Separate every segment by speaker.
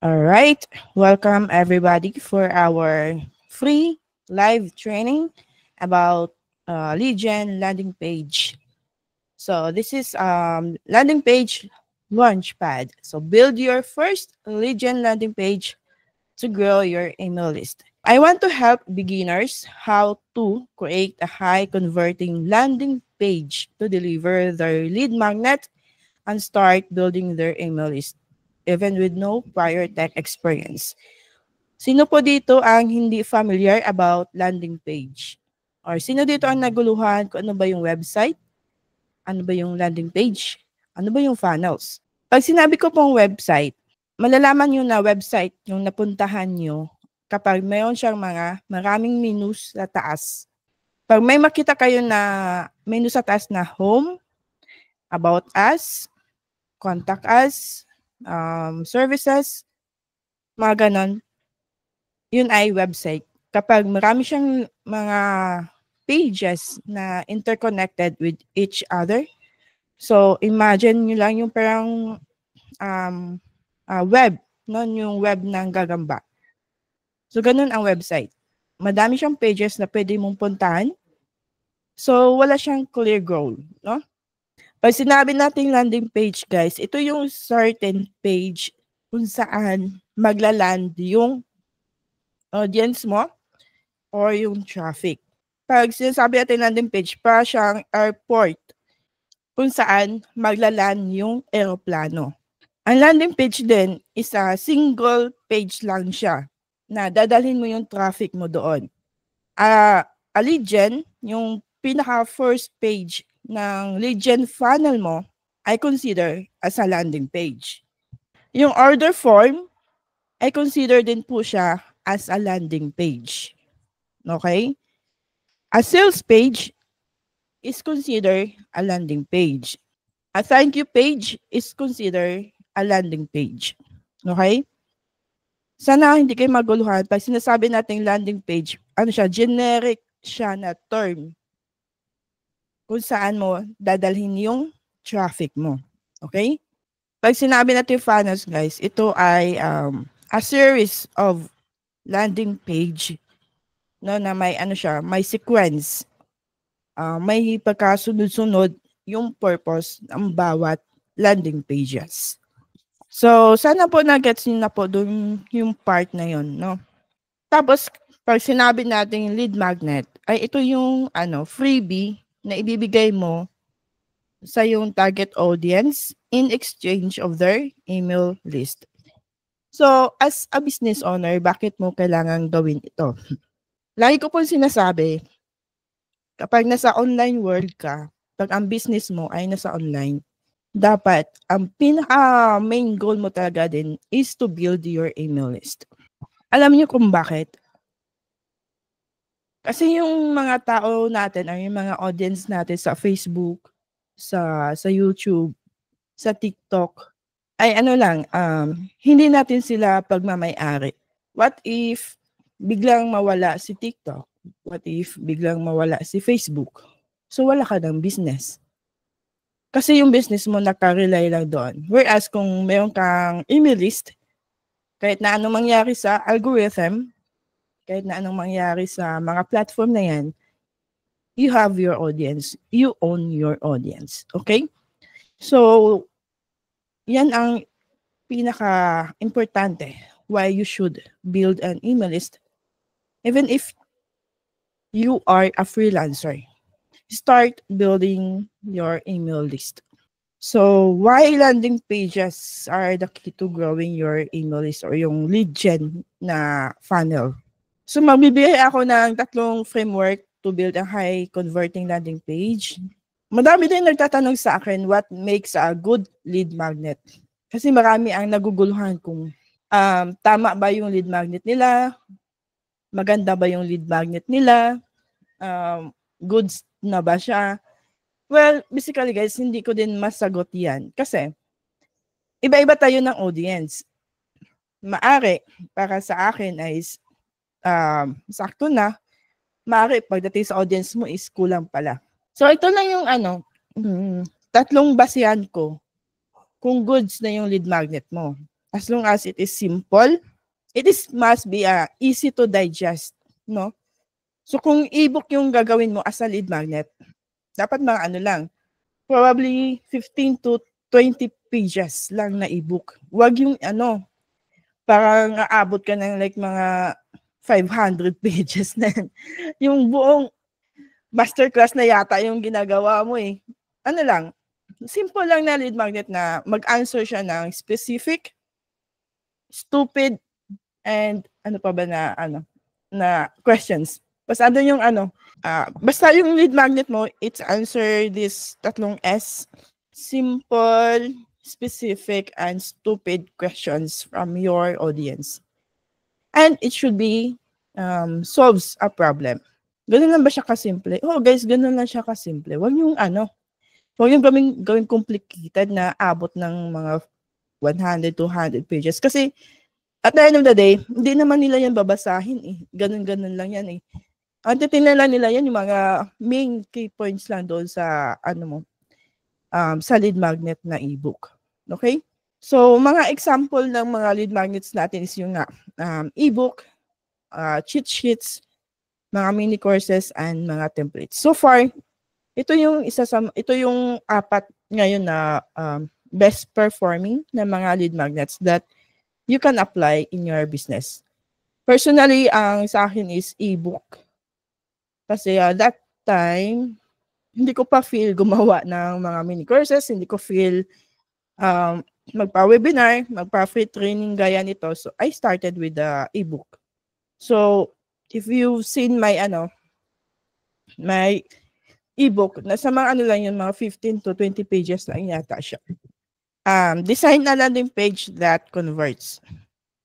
Speaker 1: All right. Welcome everybody for our free live training about lead gen landing page. So this is landing page launchpad. So build your first lead gen landing page to grow your email list. I want to help beginners how to create a high converting landing page to deliver their lead magnet and start building their email list even with no prior tech experience. Sino po dito ang hindi familiar about landing page? Or sino dito ang naguluhan kung ano ba yung website? Ano ba yung landing page? Ano ba yung funnels? Pag sinabi ko pong website, malalaman nyo na website yung napuntahan nyo kapag mayroon siyang mga maraming menus sa taas. Pag may makita kayo na menu sa taas na home, about us, contact us, services, mga ganon, yun ay website. Kapag marami siyang mga pages na interconnected with each other, so imagine nyo lang yung parang web, no? Yung web ng gagamba. So ganun ang website. Madami siyang pages na pwede mong puntahan. So wala siyang clear goal, no? Pag sinabi nating landing page, guys, ito yung certain page kung saan maglaland yung audience mo or yung traffic. Pag sinasabi natin landing page, para siyang airport kung saan maglaland yung aeroplano. Ang landing page din is a single page lang siya na dadalhin mo yung traffic mo doon. A lead gen, yung pinaka first page ng lead gen funnel mo, I consider as a landing page. Yung order form, I consider din po siya as a landing page. Okay? A sales page is considered a landing page. A thank you page is considered a landing page. Okay? Sana hindi kayo maguluhan. Pag sinasabi nating landing page, ano siya, generic siya na term kung saan mo dadalhin yung traffic mo. Okay? Pag sinabi natin funnels, guys, ito ay a series of landing page no, na may ano siya, may sequence. May pagkasunod-sunod yung purpose ng bawat landing pages. So, sana po na-gets nyo na po dun yung part na yun, no? Tapos, pag sinabi natin lead magnet, ay ito yung freebie na ibibigay mo sa yung target audience in exchange of their email list. So, as a business owner, bakit mo kailangan gawin ito? Lagi ko po sinasabi, kapag nasa online world ka, pag ang business mo ay nasa online, dapat ang pinaka main goal mo talaga din is to build your email list. Alam niyo kung bakit? Kasi yung mga tao natin ay yung mga audience natin sa Facebook, sa YouTube, sa TikTok, ay ano lang, hindi natin sila pagmamay-ari. What if biglang mawala si TikTok? What if biglang mawala si Facebook? So wala ka ng business. Kasi yung business mo nakarely lang doon. Whereas kung meron kang email list, kahit na anong mangyari sa algorithm, kahit na anong mangyari sa mga platform na yan, you have your audience. You own your audience. Okay? So, yan ang pinaka-importante why you should build an email list. Even if you are a freelancer, start building your email list. So, why landing pages are the key to growing your email list or yung lead gen na funnel? So, magbibigay ako ng 3 framework to build a high converting landing page. Madami din nagtatanong sa akin what makes a good lead magnet. Kasi marami ang naguguluhan kung tama ba yung lead magnet nila, maganda ba yung lead magnet nila, goods na ba siya. Well, basically guys, hindi ko din masagot yan. Kasi, iba-iba tayo ng audience. Maari, para sa akin ay sakto na. Maari, pagdating sa audience mo is kulang pala. So, ito lang yung 3 basihan ko kung goods na yung lead magnet mo. as long as it is simple, must be easy to digest, no? So kung ebook yung gagawin mo as a lead magnet, dapat mga ano lang, probably 15 to 20 pages lang na ebook. Wag yung parang aabot ka ng like mga 500 pages na yan. Yung buong masterclass na yata yung ginagawa mo eh. Ano lang, simple lang na lead magnet na mag-answer siya ng specific, stupid, and ano pa ba na questions. Basta doon yung basta yung lead magnet mo, it's answer this tatlong S, simple, specific, and stupid questions from your audience. And it should be solves a problem. Ganun lang ba siya kasimple? Oh guys, ganun lang siya kasimple. Huwag yung huwag yung gawing complicated na abot ng mga 100, 200 pages. Kasi at the end of the day, hindi naman nila yan babasahin eh. Ganun-ganun lang yan eh. Ang titingnan lang nila yan yung mga main key points lang doon sa sa lead magnet na ebook. Okay? So, mga example ng mga lead magnets natin is yung ebook, cheat sheets, mga mini courses, and mga templates. So far, ito yung apat ngayon na best performing na mga lead magnets that you can apply in your business. Personally, ang sa akin is ebook. Kasi that time, hindi ko pa feel gumawa ng mga mini courses, hindi ko feel magpa-webinar, magpa-free training gaya nito. So, I started with the ebook. So, if you've seen my ebook, nasa mga lang yung mga 15 to 20 pages lang yata siya. Design a landing page that converts.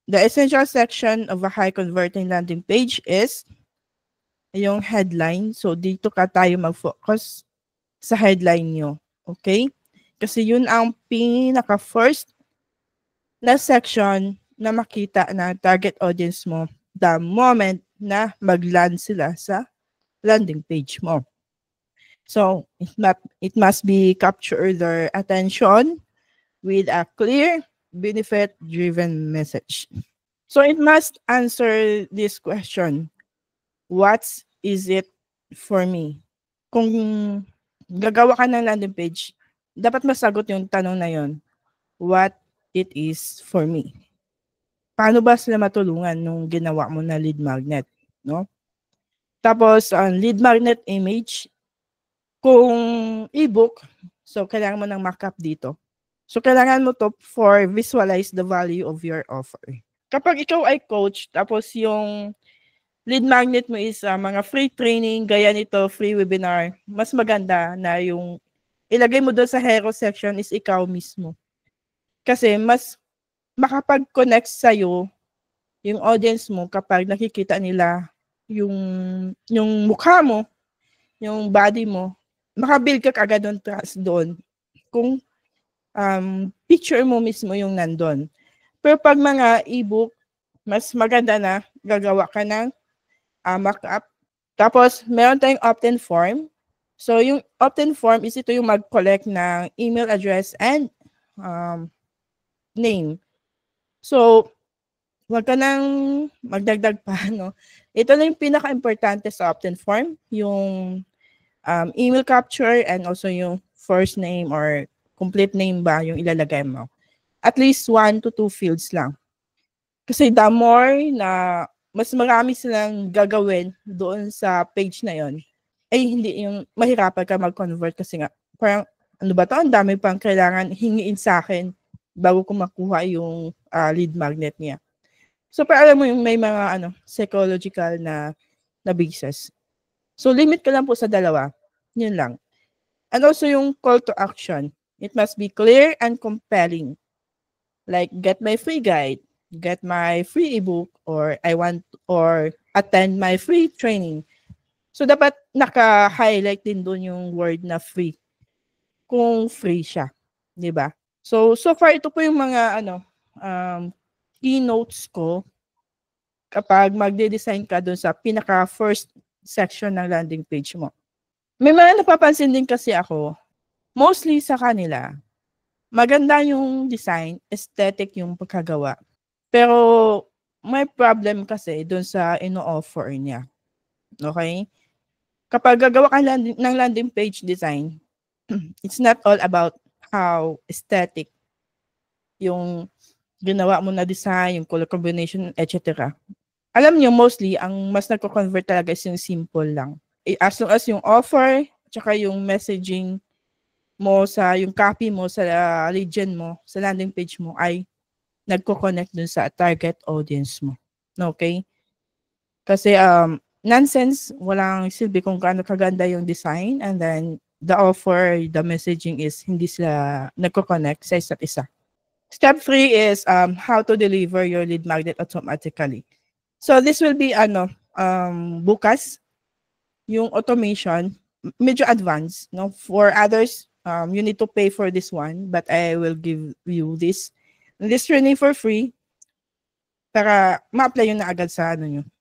Speaker 1: The essential section of a high converting landing page is yung headline. So, dito tayo mag-focus sa headline nyo. Okay? Kasi yun ang pinaka-first na section na makita na target audience mo the moment na mag-land sila sa landing page mo. So, it must be capture their attention with a clear, benefit-driven message. So, it must answer this question. What is it for me? Kung gagawa ka ng landing page, dapat masagot yung tanong na yon. What it is for me? Paano ba sila matulungan nung ginawa mo na lead magnet? No? Tapos, lead magnet image, kung ebook, so kailangan mo ng markup dito. So, kailangan mo to for visualize the value of your offer. Kapag ikaw ay coach, tapos yung lead magnet mo is mga free training, gaya nito, free webinar, mas maganda na yung ilagay mo doon sa hero section is ikaw mismo. Kasi mas makapag-connect sa'yo yung audience mo kapag nakikita nila yung mukha mo, yung body mo, makabuild ka agad ng trust doon kung picture mo mismo yung nandun. Pero pag mga ebook, mas maganda na gagawa ka ng markup. Tapos, meron tayong opt-in form. So, yung opt-in form is ito yung mag-collect ng email address and name. So, wag ka nang magdagdag pa, no? Ito na yung pinaka-importante sa opt-in form, yung email capture and also yung first name or complete name ba yung ilalagay mo. At least 1 to 2 fields lang. Kasi the more na mas marami silang gagawin doon sa page na yon, ay hindi yung mahirapan ka mag-convert kasi nga parang ano ba to, ang dami pang kailangan hingiin sa akin bago ko makuha yung lead magnet niya. So para alam mo yung may mga psychological na basis. So limit ka lang po sa 2. Yun lang. And also yung call to action. It must be clear and compelling. Like get my free guide, get my free ebook, or attend my free training. So dapat naka-highlight din doon yung word na free. Kung free siya, 'di ba? So far ito po yung mga keynotes ko kapag magde-design ka doon sa pinaka first section ng landing page mo. May mga napapansin din kasi ako, mostly sa kanila, maganda yung design, aesthetic yung pagkagawa. Pero may problem kasi dun sa ino-offer niya. Okay? Kapag gagawa ka ng landing page design, it's not all about how aesthetic yung ginawa mo na design, yung color combination, etc. Alam niyo, mostly, ang mas nagko-convert talaga is yung simple lang. As long as yung offer, tsaka yung messaging mo sa, yung copy mo sa lead gen mo, sa landing page mo ay nagko-connect dun sa target audience mo. Okay? Kasi nonsense, walang silbi kung gaano kaganda yung design and then the offer, the messaging is hindi sila nagko-connect sa isa't isa. Step 3 is how to deliver your lead magnet automatically. So this will be bukas yung automation, medyo advanced, no? For others, you need to pay for this one, but I will give you this training for free para ma-apply yun na agad sa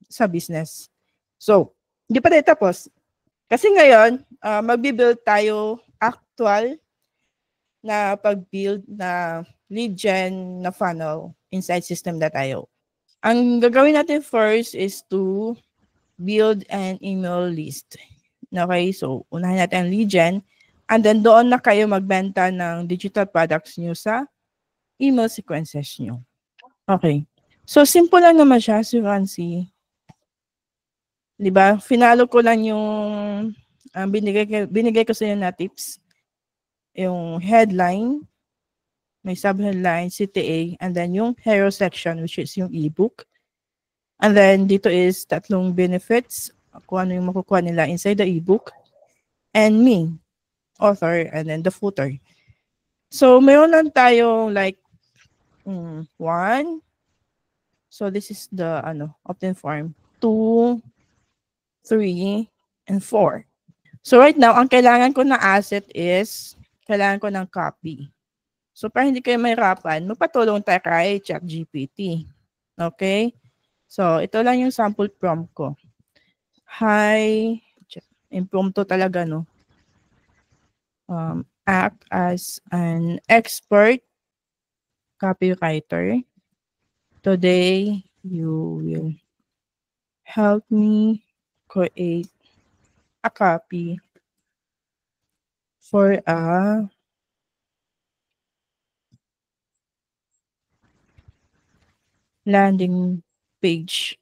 Speaker 1: sa business. So, hindi pa tayo tapos. Kasi ngayon, magbi-build tayo actual na pag-build na lead gen na funnel inside system.io. Ang gagawin natin first is to build an email list. Okay, so unahin natin ang lead gen and then doon na kayo magbenta ng digital products nyo sa email sequences nyo. Okay. So simple lang naman siya, si Rancy. 'Di ba? Finalo ko lang yung binigay ko sa inyo na tips. Yung headline, may subheadline, CTA, and then yung hero section which is yung ebook. And then dito is tatlong benefits, kung ano yung makukuha nila inside the ebook. And me, author, and then the footer. So mayroon lang tayong like 1. So this is the opt-in form. 2, 3, and 4. So right now, ang kailangan ko na asset is, kailangan ko ng copy. So para hindi kayo mahirapan, magpatulong tayo kay ChatGPT. Okay? So ito lang yung sample prompt ko. Hi, impromptu talaga, no? Act as an expert copywriter. Today, you will help me create a copy for a landing page.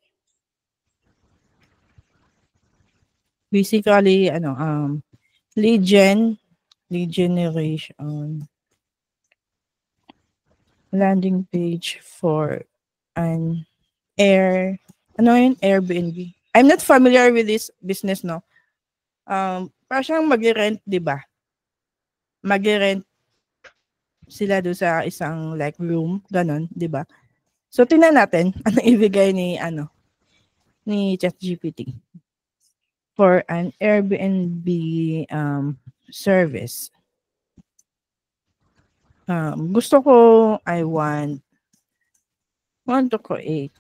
Speaker 1: Basically, lead generation, landing page for an Airbnb. I'm not familiar with this business, no? Para siyang mag-rent, di ba? Mag-rent sila doon sa isang like room, ganon, di ba? So, tingnan natin ano ibigay ni ChatGPT for an Airbnb service. Gusto ko, I want to create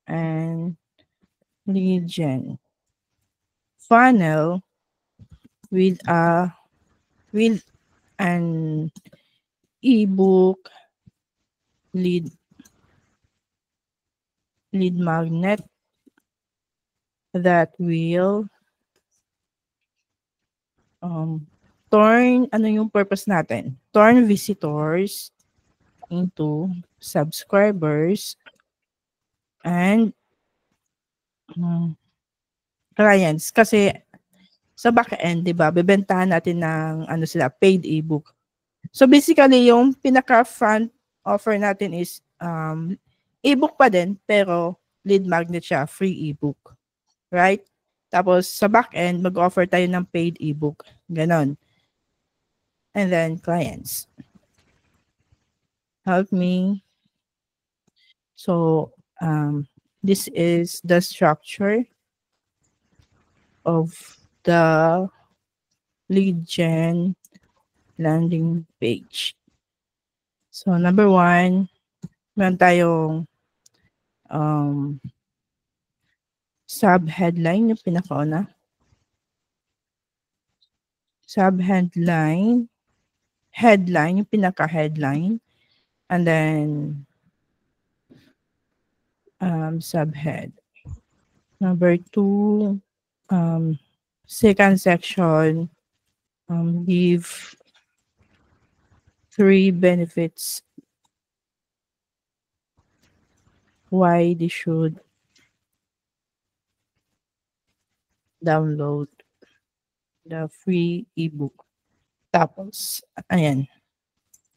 Speaker 1: an lead gen funnel with an ebook lead magnet that will turn, ano yung purpose natin? Turn visitors into subscribers and clients. Kasi sa back-end, di ba, bebentahan natin ng paid ebook. So basically, yung pinaka-front offer natin is ebook pa din, pero lead magnet siya, free ebook. Right? Tapos sa back-end, mag-offer tayo ng paid ebook. Ganon. And then clients. Help me. So this is the structure of the lead gen landing page. So number 1, meron tayong sub-headline, yung pinakauna. Sub-headline, headline, yung pinaka-headline. And then, subhead. Number 2, second section, give 3 benefits why they should download the free ebook. Tapos, ayan.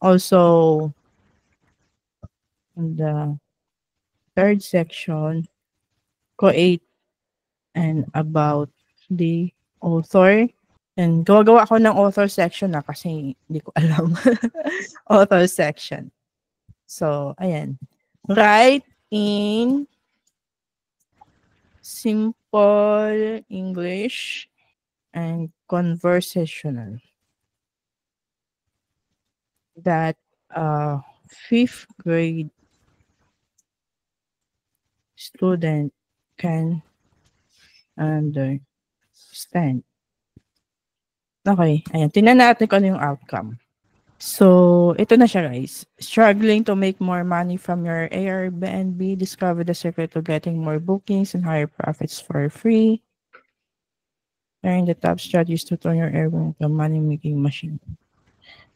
Speaker 1: Also, in the third section, create and about the author. And gawa ako ng author section na kasi hindi ko alam. Author section. So, ayan. Write in simple English and conversational that 5th grade student can understand. Okay, ayan. Tingnan natin kung ano yung outcome. So, ito na siya guys. Struggling to make more money from your Airbnb, discover the secret to getting more bookings and higher profits for free. Learn the top strategies to turn your Airbnb into a money-making machine.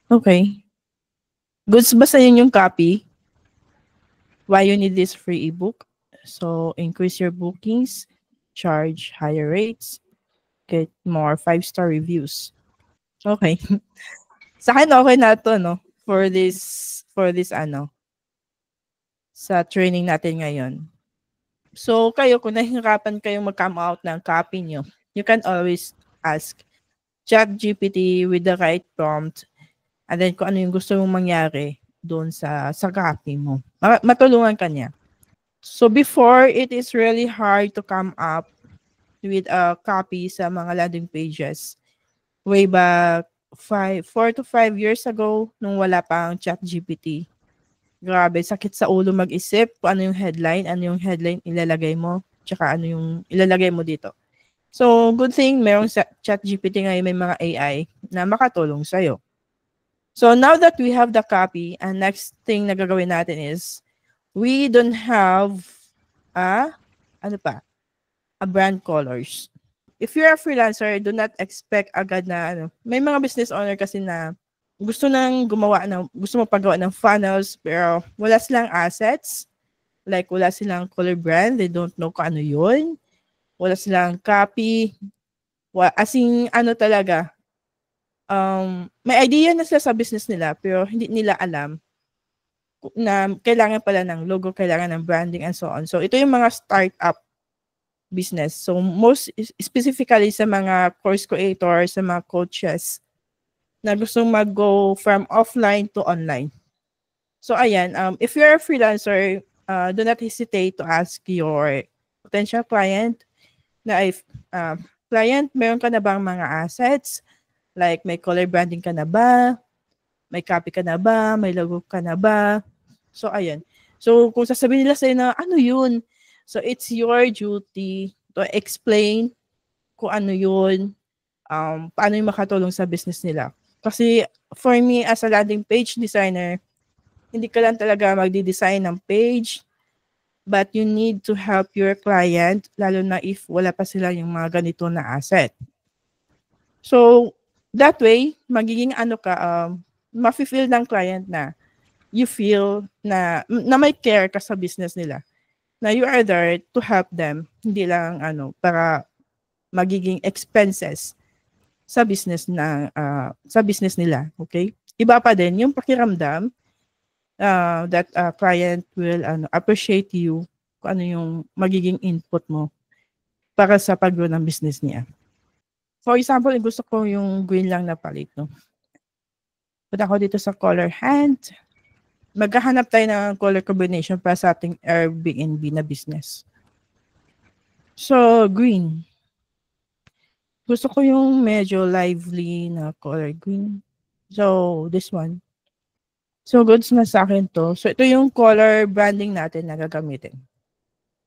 Speaker 1: Okay. Goods ba sa yun yung copy? Why you need this free ebook? So, increase your bookings, charge higher rates, get more 5-star reviews. Okay. Sa akin okay na to, no? For this sa training natin ngayon. So, kayo, kung nahihirapan kayong mag-come out ng copy nyo, you can always ask ChatGPT with the right prompt and then kung ano yung gusto mong mangyari doon sa copy mo. Matulungan ka niya. So, before, it is really hard to come up with a copy sa mga landing pages. Way back 4 to 5 years ago, nung wala pang ChatGPT. Grabe, sakit sa ulo mag-isip kung ano yung headline ilalagay mo, tsaka ano yung ilalagay mo dito. So, good thing, merong ChatGPT ngayon, may mga AI na makatulong sa'yo. So, now that we have the copy, and next thing na gagawin natin is, we don't have a brand colors. If you're a freelancer, do not expect agad na may mga business owner kasi na gusto mo paggawa ng funnels pero wala silang assets. Like wala silang color brand, they don't know kung ano yun. Wala silang copy. Talaga. May idea na sila sa business nila pero hindi nila alam na kailangan pala ng logo, kailangan ng branding and so on. So ito yung mga startup business. So most specifically sa mga course creators, sa mga coaches na gustong mag-go from offline to online. So ayan, if you're a freelancer, do not hesitate to ask your potential client na if client, meron ka na bang mga assets? Like may color branding ka na ba? May copy ka na ba? May logo ka na ba? So ayan. So kung sasabihin nila sa'yo na ano yun? So it's your duty to explain kung ano yun, paano yung makatulong sa business nila. Kasi for me as a landing page designer, hindi ka lang talaga magdi-design ng page, but you need to help your client, lalo na if wala pa sila yung mga ganito na asset. So that way, magiging mafe-feel ng client na you feel na may care ka sa business nila. Na you are there to help them, hindi lang para magiging expenses sa business nila, okay? Iba pa din yung pakiramdam that client will appreciate you kung ano yung magiging input mo para sa pag-grow ng business niya. For example, gusto ko yung green lang na palit, no? Punta ako dito sa color hand. Maghahanap tayo ng color combination para sa ating Airbnb na business. So, green. Gusto ko yung medyo lively na color green. So, this one. So, goods na sa akin to. So, ito yung color branding natin na gagamitin.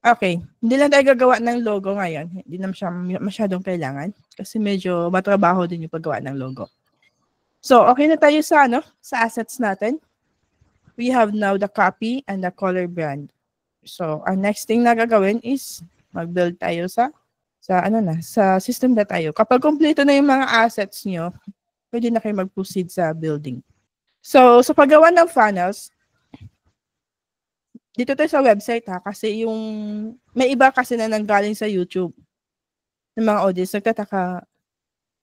Speaker 1: Okay. Hindi lang tayo gagawa ng logo ngayon. Hindi na masyadong kailangan. Kasi medyo matrabaho din yung paggawa ng logo. So, okay na tayo sa sa assets natin. We have now the copy and the color brand. So, ang next thing na gagawin is mag-build tayo sa system na tayo. Kapag kompleto na yung mga assets nyo, pwede na kayo mag-proceed sa building. So, sa paggawa ng funnels, dito tayo sa website kasi may iba kasi na nanggaling sa YouTube ng mga audience, nagtataka,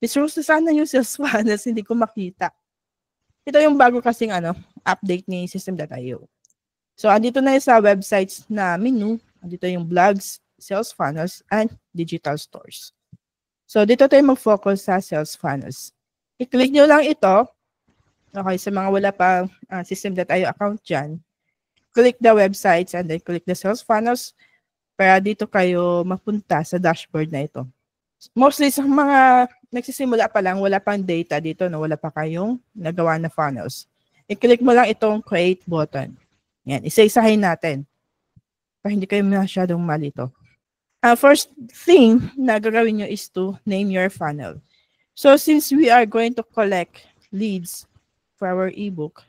Speaker 1: Miss Rose, sana yung sales funnels, hindi ko makita. Ito yung bago kasing update ni System.io. So, andito na yung sa websites na menu. Andito yung blogs, sales funnels, and digital stores. So, dito tayo mag-focus sa sales funnels. I-click nyo lang ito. Okay, sa mga wala pa System.io account dyan, click the websites and then click the sales funnels para dito kayo mapunta sa dashboard na ito. Mostly sa mga nagsisimula pa lang, wala pang data dito, wala pa kayong nagawa na funnels. I-click mo lang itong create button. Yan, isa-isahin natin. Para hindi kayo masyadong malito. First thing na gagawin nyo is to name your funnel. So since we are going to collect leads for our ebook,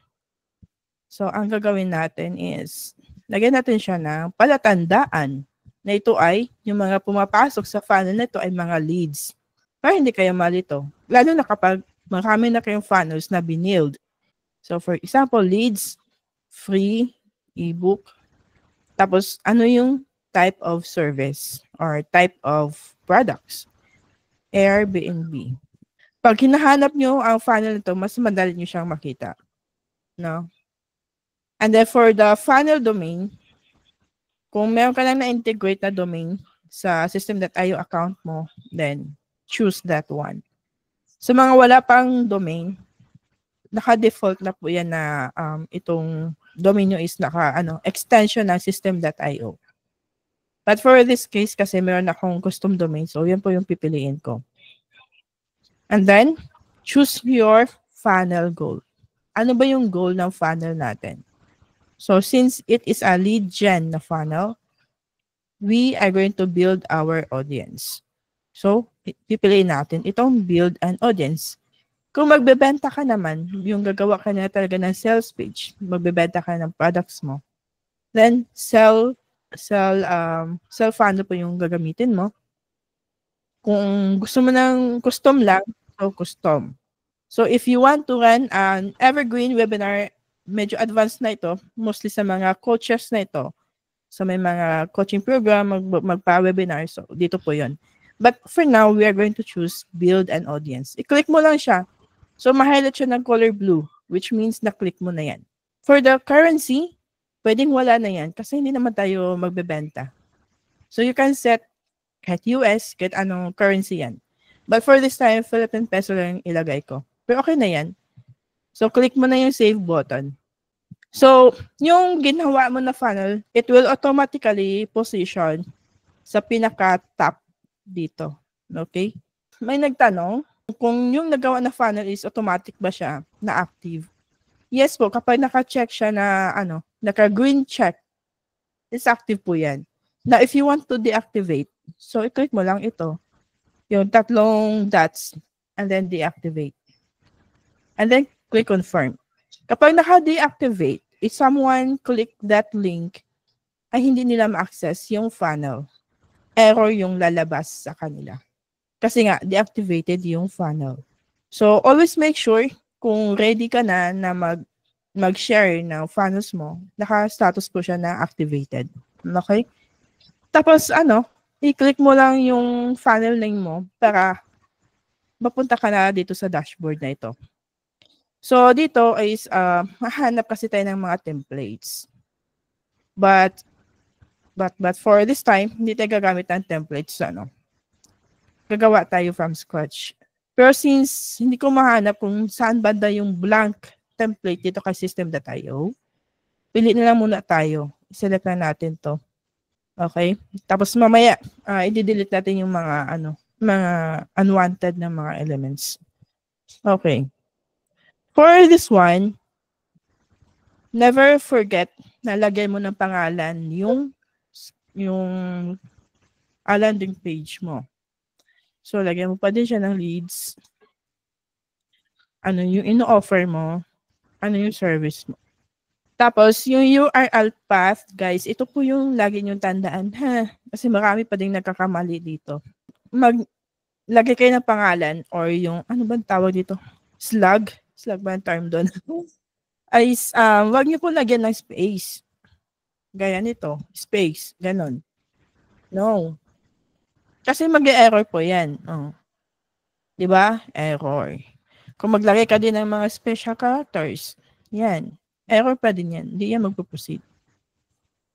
Speaker 1: so ang gagawin natin is, lagyan natin siya ng palatandaan na ito ay, yung mga pumapasok sa funnel na ito ay mga leads. Para hindi kayo malito. Lalo na kapag marami na kayong funnels na binild. So for example, leads, free, ebook, tapos ano yung type of service or type of products. Airbnb. Pag hinahanap nyo ang funnel nito, mas madali nyo siyang makita. No? And then for the funnel domain, kung meron ka lang na-integrate na domain sa System.io account mo, then choose that one. Sa mga wala pang domain, naka-default na po yan na itong domain nyo is extension ng System.io. But for this case, kasi meron akong custom domain, so yan po yung pipiliin ko. And then, choose your funnel goal. Ano ba yung goal ng funnel natin? So since it is a lead gen na funnel, we are going to build our audience. So, pipiliin natin itong build an audience. Kung magbebenta ka naman, yung gagawa ka na talaga ng sales page, magbebenta ka ng products mo, then sell funnel po yung gagamitin mo. Kung gusto mo ng custom lang, so custom. So if you want to run an evergreen webinar, medyo advanced na ito, mostly sa mga coaches na ito. So may mga coaching program, magpa-webinar, so dito po yon. But for now, we are going to choose build an audience. I-click mo lang siya. So ma-highlight siya ng color blue, which means na-click mo na yan. For the currency, pwedeng wala na yan kasi hindi naman tayo magbebenta. So you can set kahit US, kahit anong currency yan. But for this time, Philippine peso lang ilagay ko. Pero okay na yan. So, click mo na yung save button. So, yung ginawa mo na funnel, it will automatically position sa pinaka-top dito. Okay? May nagtanong kung yung nagawa na funnel is automatic ba siya na active. Yes po, kapag naka-check siya na naka-green check, is active po yan. Now, if you want to deactivate, so i-click mo lang ito. Yung tatlong dots and then deactivate. And then click confirm. Kapag naka-deactivate, if someone click that link, ay hindi nila ma-access yung funnel. Error yung lalabas sa kanila. Kasi nga, deactivated yung funnel. So, always make sure kung ready ka na mag-share ng funnels mo, naka-status po siya na activated. Okay? Tapos, i-click mo lang yung funnel name mo para mapunta ka na dito sa dashboard na ito. So, dito is, mahanap kasi tayo ng mga templates. But for this time, hindi tayo gagamit ng templates. Gagawa tayo from scratch. Pero since hindi ko mahanap kung saan banda yung blank template dito kay System.io, pili na lang muna tayo. Select na natin to. Okay? Tapos mamaya, i-delete natin yung mga unwanted na mga elements. Okay. For this one, never forget na lagyan mo ng pangalan yung landing page mo. So, lagyan mo pa din siya ng leads. ano yung ino-offer mo, ano yung service mo. Tapos, yung URL path, guys, ito po yung lagi niyong tandaan, ha? Kasi marami pa ding nagkakamali dito. Maglagay kayo ng pangalan or yung, ano bang tawag dito? Slug? Slug ba ang term doon? Ay, wag niyo po lagyan ng space. Gaya nito, space, ganon. No. Kasi mag-error po yan. Oh. Di ba? Error. Kung maglagay ka din ng mga special characters, yan. Error pa din yan. Hindi yan magpo-proceed.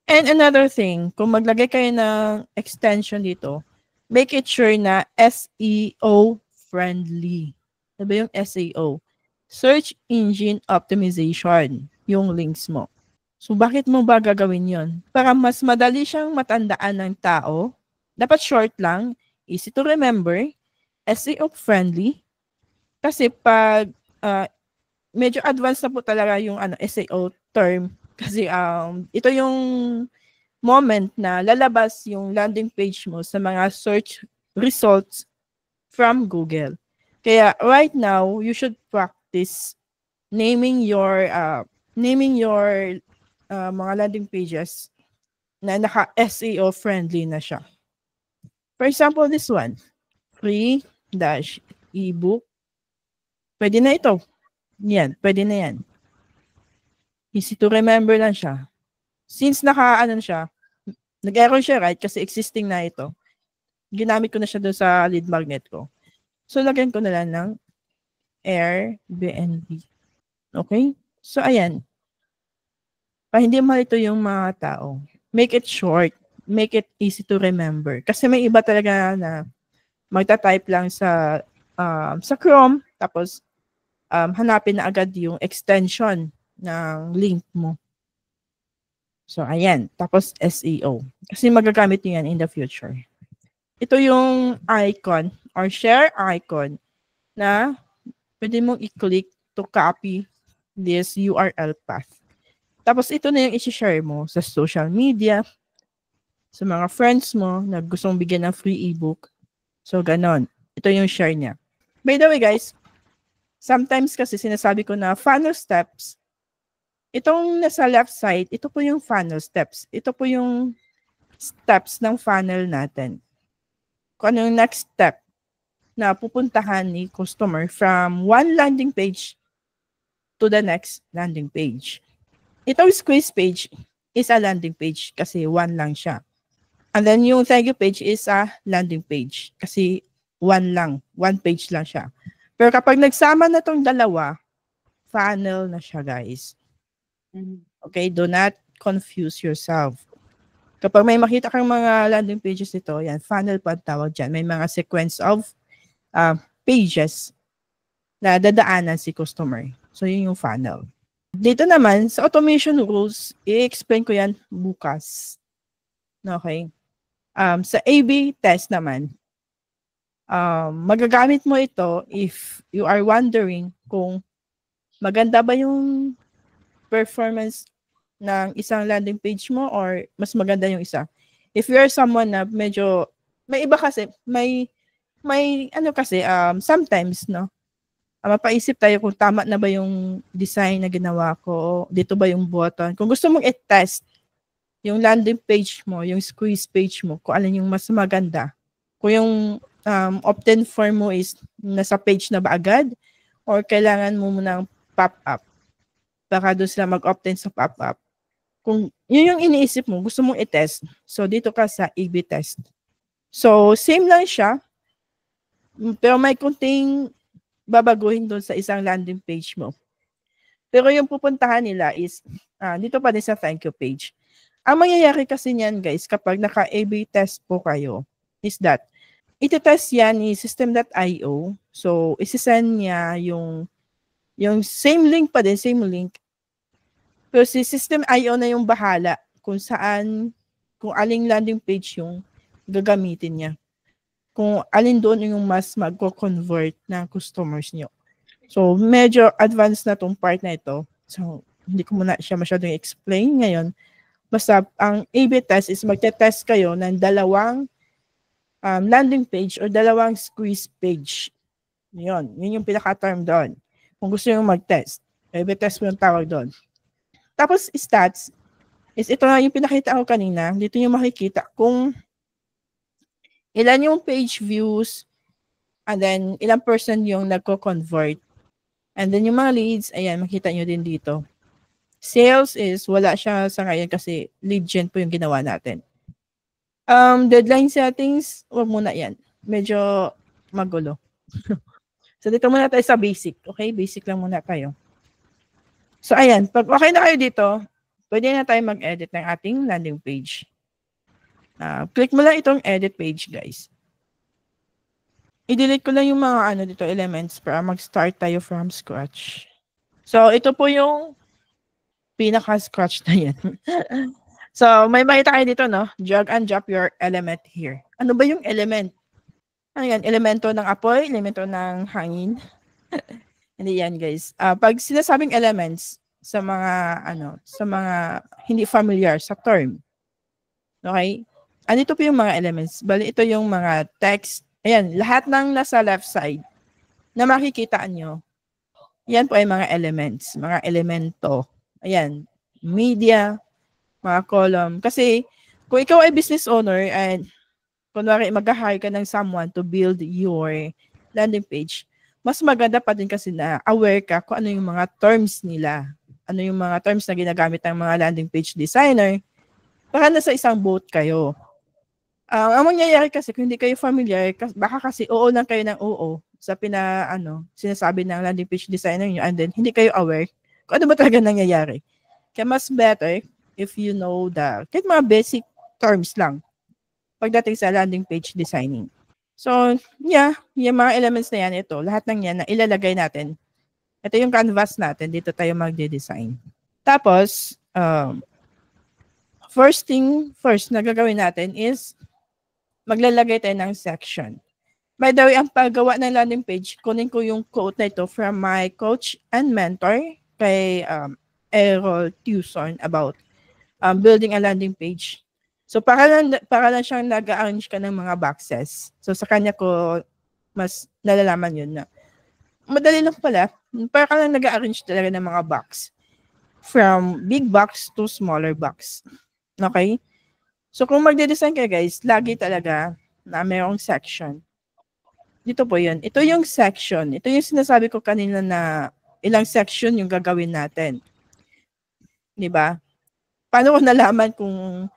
Speaker 1: And another thing, kung maglagay kayo ng extension dito, make it sure na SEO friendly. Diba yung SEO? Search Engine Optimization, yung links mo. So, bakit mo ba gagawin yon? Para mas madali siyang matandaan ng tao. Dapat short lang, easy to remember, SEO friendly. Kasi pag medyo advanced na po talaga yung SEO term. Kasi ito yung moment na lalabas yung landing page mo sa mga search results from Google. Kaya right now, you should practice naming your mga landing pages na naka-SEO friendly na siya. For example, this one, free-ebook. Pwede na ito. Yan, pwede na yan. Easy to remember lang siya. Since siya, nag-error siya, right? Kasi existing na ito. Ginamit ko na siya doon sa lead magnet ko. So, lagyan ko na lang ng Airbnb. Okay? So, ayan. Para hindi malito yung mga tao. Make it short. Make it easy to remember. Kasi may iba talaga na magta-type lang sa Chrome, tapos hanapin na agad yung extension ng link mo. So, ayan. Tapos, SEO. Kasi magagamit nyo yan in the future. Ito yung icon or share icon na pwede mong i-click to copy this URL path. Tapos, ito na yung i-share mo sa social media, sa mga friends mo na gustong bigyan ng free ebook. So, ganon. Ito yung share niya. By the way, guys, sometimes kasi sinasabi ko na funnel steps. Itong nasa left side, ito po yung funnel steps. Ito po yung steps ng funnel natin. Kung ano yung next step na pupuntahan ni customer from one landing page to the next landing page. Itong squeeze page is a landing page kasi one lang siya. And then yung thank you page is a landing page kasi one page lang siya. Pero kapag nagsama na tong dalawa, funnel na siya, guys. Okay, do not confuse yourself. Kapag may makita kang mga landing pages ito, yan, funnel pa tawag dyan. May mga sequence of pages na dadaanan si customer. So, yun yung funnel. Dito naman, sa automation rules, i-explain ko yan bukas. Okay? Sa A/B test naman, magagamit mo ito if you are wondering kung maganda ba yung performance ng isang landing page mo or mas maganda yung isa. If you're someone na medyo, may iba kasi, may sometimes, no, mapaisip tayo kung tama na ba yung design na ginawa ko, dito ba yung button. Kung gusto mong i-test yung landing page mo, yung squeeze page mo, kung alin yung mas maganda. Kung yung opt-in form mo is nasa page na ba agad or kailangan mo munang pop-up. Baka doon sila mag-opt-in sa pop-up. Kung yun yung iniisip mo, gusto mong i-test, so dito ka sa A/B test. So, same lang siya, pero may kunting babaguhin doon sa isang landing page mo. Pero yung pupuntahan nila is, dito pa din sa thank you page. Ang mangyayari kasi niyan, guys, kapag naka-A/B test po kayo, is that, iti-test yan ni system.io. So, isi-send niya yung same link pa din, same link. Pero si System.io na yung bahala kung aling landing page yung gagamitin niya. Kung alin doon yung mas magko-convert ng customers niyo. So, medyo advanced na tong part na ito. So, hindi ko muna siya masyadong explain ngayon. Basta, ang A/B test is magte-test kayo ng dalawang landing page or dalawang squeeze page. Yun yung pinaka-term doon. Kung gusto nyo mag-test. A/B test mo yung tawag doon. Tapos, stats is ito na yung pinakita ko kanina. Dito nyo makikita kung ilan yung page views and then ilang person yung nagko-convert. And then yung mga leads, ayan, makita nyo din dito. Sales is wala siya sa ngayon kasi lead gen po yung ginawa natin. Deadline settings, wag muna yan. Medyo magulo. So dito muna tayo sa basic. Okay, basic lang muna tayo. So ayan, pag okay na kayo dito, pwede na tayo mag-edit ng ating landing page. Click mo lang itong edit page, guys. I-delete ko lang yung mga dito elements para mag-start tayo from scratch. So ito po yung pinaka-scratch na yan. So may makita kayo dito, no? Drag and drop your element here. Ano ba yung element? Ano yan? Elemento ng apoy? Elemento ng hangin? Hindi yan, guys. Pag sinasabing elements sa mga sa mga hindi familiar sa term. Okay? Andito po yung mga elements. Bali ito yung mga text. Ayan, lahat ng nasa left side na makikita nyo. Yan po ay mga elements, mga elemento. Ayan, media, mga column. Kasi kung ikaw ay business owner and kunwari mag-hire ka ng someone to build your landing page, mas maganda pa din kasi na aware ka kung ano yung mga terms nila. Ano yung mga terms na ginagamit ng mga landing page designer para nasa isang boat kayo. Ang mangyayari kasi kung hindi kayo familiar, baka kasi oo lang kayo ng oo sa sinasabi ng landing page designer nyo and then hindi kayo aware kung ano ba talaga nangyayari. Kaya mas better if you know kahit mga basic terms lang pagdating sa landing page designing. So, yeah, yung mga elements na yan, ito, lahat ng yan na ilalagay natin. Ito yung canvas natin, dito tayo magde-design. Tapos, first thing first na gagawin natin is maglalagay tayo ng section. By the way, ang paggawa ng landing page, kunin ko yung quote na ito from my coach and mentor kay Errol Tucson about building a landing page. So para lang siyang nag-arrange ka ng mga boxes. So sa kanya ko mas nalalaman yun na madali lang pala. Para ka lang nag-arrange talaga ng mga box. From big box to smaller box. Okay? So kung magde-design ka guys, lagi talaga na mayroong section. Dito po yun. Ito yung section. Ito yung sinasabi ko kanina na ilang section yung gagawin natin. Diba? Paano ko nalaman kung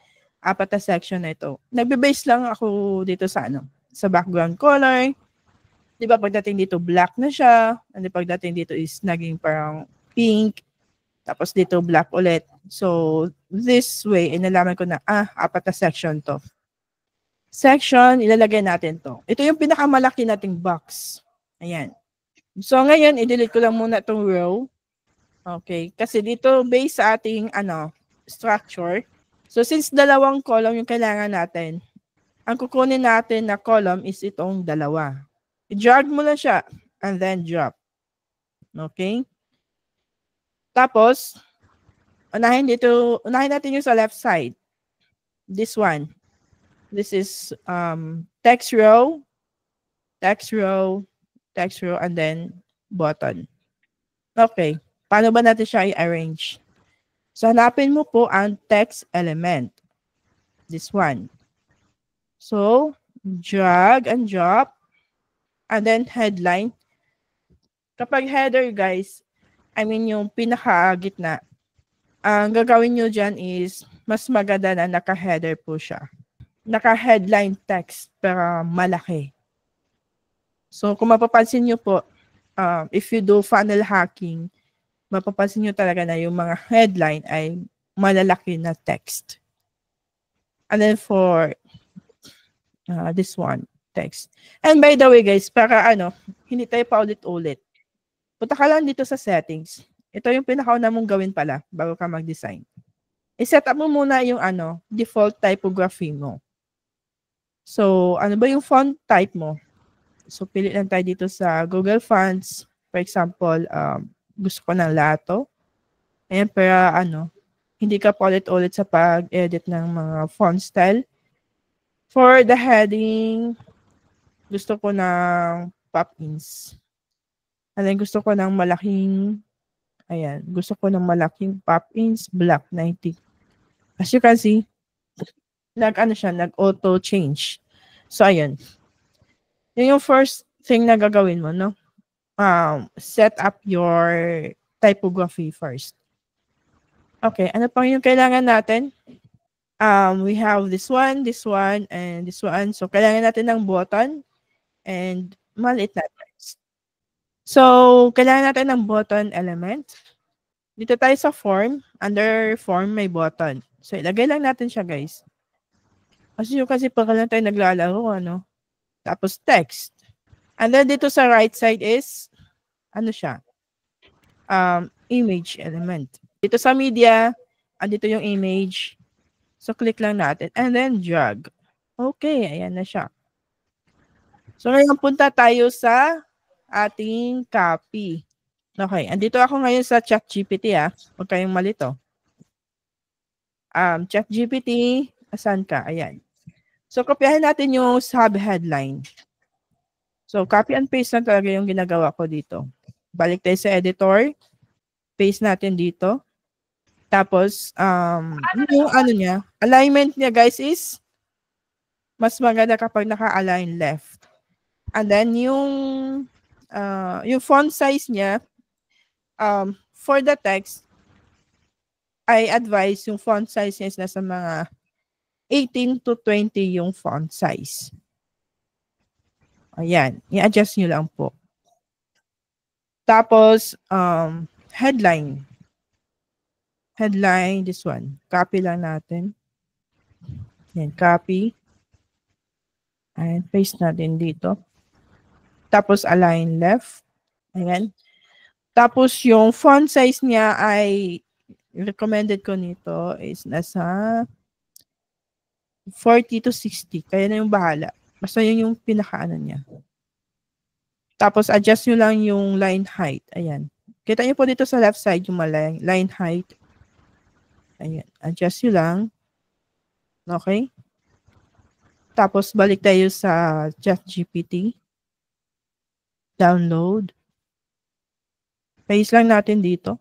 Speaker 1: apat na section na ito? Nagbe-base lang ako dito sa sa background color. Di ba pagdating dito black na siya. And pagdating dito is naging parang pink. Tapos dito black ulit. So this way, inalaman ko na apat na section to. Section, ilalagay natin to. Ito yung pinakamalaki nating box. Ayan. So ngayon, i-delete ko lang muna itong row. Okay. Kasi dito, based sa ating structure. So since dalawang column yung kailangan natin, ang kukunin natin na column is itong dalawa. I-drag mo lang siya and then drop. Okay? Tapos, unahin natin yung sa left side. This one. This is text row, text row, text row, and then button. Okay. Paano ba natin siya i-arrange? So, hanapin mo po ang text element. This one. So, drag and drop. And then, headline. Kapag header, guys, I mean yung pinaka-gitna, ang gagawin nyo dyan is, mas maganda na naka-header po siya. Naka-headline text, pero malaki. So, kung mapapansin nyo po, if you do funnel hacking, mapapansin nyo talaga na yung mga headline ay malalaki na text. And then for this one, text. And by the way guys, para hindi tayo paulit-ulit. Punta ka lang dito sa settings. Ito yung pinakauna mong gawin pala bago ka mag-design. I-set up mo muna yung default typography mo. So, ano ba yung font type mo? So, pili lang tayo dito sa Google Fonts. For example, gusto ko ng Lato. Ayan, para hindi ka paulit-ulit sa pag-edit ng mga font style. For the heading, gusto ko ng pop-ins. And then gusto ko ng malaking, ayan, gusto ko ng malaking pop-ins, black 90. As you can see, nag-ano siya, nag-auto change. So, ayun. Yun yung first thing na gagawin mo, no? Set up your typography first. Okay, ano pang yung kailangan natin? We have this one, and this one. So, kailangan natin ng button and maliit na text. So, kailangan natin ng button element. Dito tayo sa form. Under form, may button. So, ilagay lang natin siya, guys. Kasi pagka lang tayo naglalaro, ano? Tapos, text. And then, dito sa right side is, ano siya? Image element. Dito sa media, andito yung image. So, click lang natin. And then, drag. Okay, ayan na siya. So, ngayon punta tayo sa ating copy. Okay, andito ako ngayon sa ChatGPT, Huwag kayong malito. ChatGPT, asan ka? Ayan. So, kopyahin natin yung sub-headline. So, copy and paste na talaga yung ginagawa ko dito. Balik tayo sa editor. Paste natin dito. Tapos, yung ano niya, alignment niya, guys, is mas maganda kapag naka-align left. And then, yung font size niya, for the text, I advise yung font size niya is nasa mga 18 to 20 yung font size. Ayan. I-adjust nyo lang po. Tapos, headline. Headline, this one. Copy lang natin. Yan, copy. And paste natin dito. Tapos, align left. Ayan. Tapos, yung font size niya ay recommended ko nito is nasa 40 to 60. Kaya na yung bahala. Basta yun yung pinakaano niya. Tapos, adjust nyo lang yung line height. Ayan. Kita nyo po dito sa left side yung line height. Ayan. Adjust nyo lang. Okay? Tapos, balik tayo sa ChatGPT. Download. Paste lang natin dito.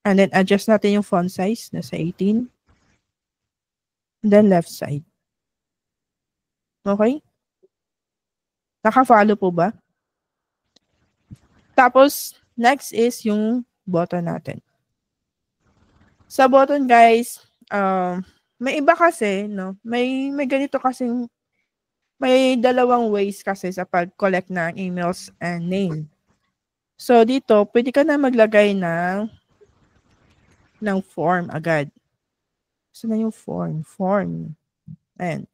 Speaker 1: And then, adjust natin yung font size. Nasa 18. And then, left side. Okay? Naka-follow po ba? Tapos, next is yung button natin. Sa button, guys, may iba kasi, no? May ganito kasing, may dalawang ways kasi sa pag-collect ng emails and name. So, dito, pwede ka na maglagay ng form agad. Saan na yung form? Form. Ayan.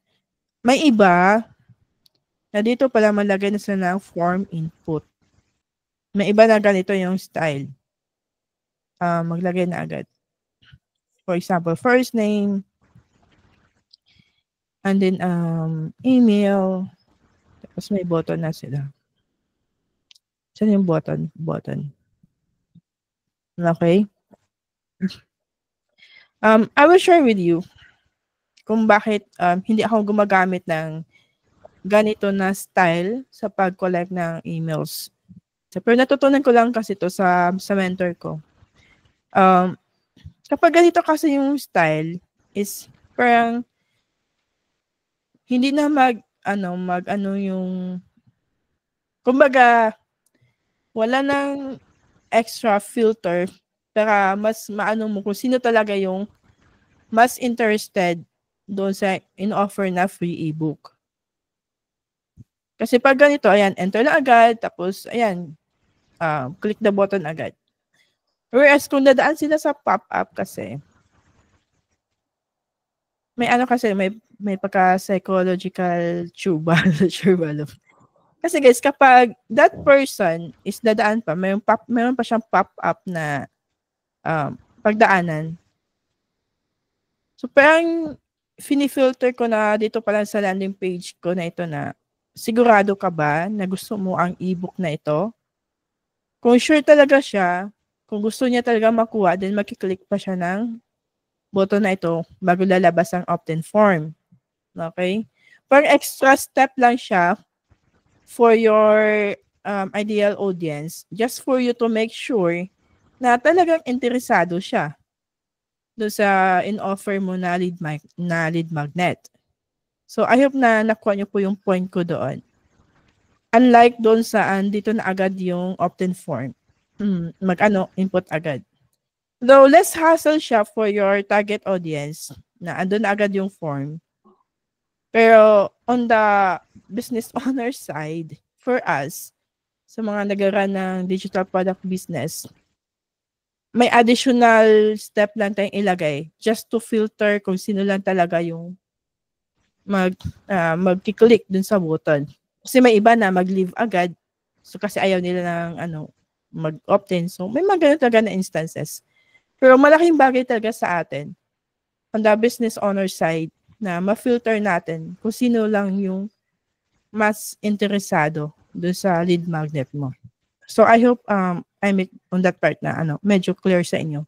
Speaker 1: May iba na dito pala malagay na sila ng form input. May iba na ganito yung style. Maglagay na agad. For example, first name, and then email, tapos may button na sila. Saan yung button? Button. Okay? I will share with you kung bakit hindi ako gumagamit ng ganito na style sa pag-collect ng emails. Pero natutunan ko lang kasi to sa mentor ko. Kapag ganito kasi yung style is parang hindi na yung kumbaga wala nang extra filter para mas maano mo kung sino talaga yung mas interested doon sa in-offer na free ebook. Kasi pag ganito, ayan, enter na agad, tapos ayan, click the button agad. Whereas kung dadaan sila sa pop-up kasi, may pagka-psychological chubalo. Kasi guys, kapag that person is dadaan pa, mayroon pa siyang pop-up na pagdaanan. So parang finifilter ko na dito pa lang sa landing page ko na ito na sigurado ka ba na gusto mo ang ebook na ito? Kung sure talaga siya, kung gusto niya talaga makuha, then makiklik pa siya ng button na ito bago lalabas ang opt-in form. Okay? Parang extra step lang siya for your ideal audience just for you to make sure na talagang interesado siya doon sa in-offer mo na lead magnet. So, I hope na nakuha niyo po yung point ko doon. Unlike doon sa dito na agad yung opt-in form. Input agad. Though less hassle siya for your target audience na andun na agad yung form. Pero on the business owner side, for us, sa mga nag-run ng digital product business, may additional step lang tayong ilagay just to filter kung sino lang talaga yung mag-click dun sa button. Kasi may iba na mag-leave agad. So kasi ayaw nila ng mag-opt-in. So may mga ganun talaga na instances. Pero malaking bagay talaga sa atin on the business owner side na ma-filter natin kung sino lang yung mas interesado dun sa lead magnet mo. So I hope I make on that part na medyo clear sa inyo.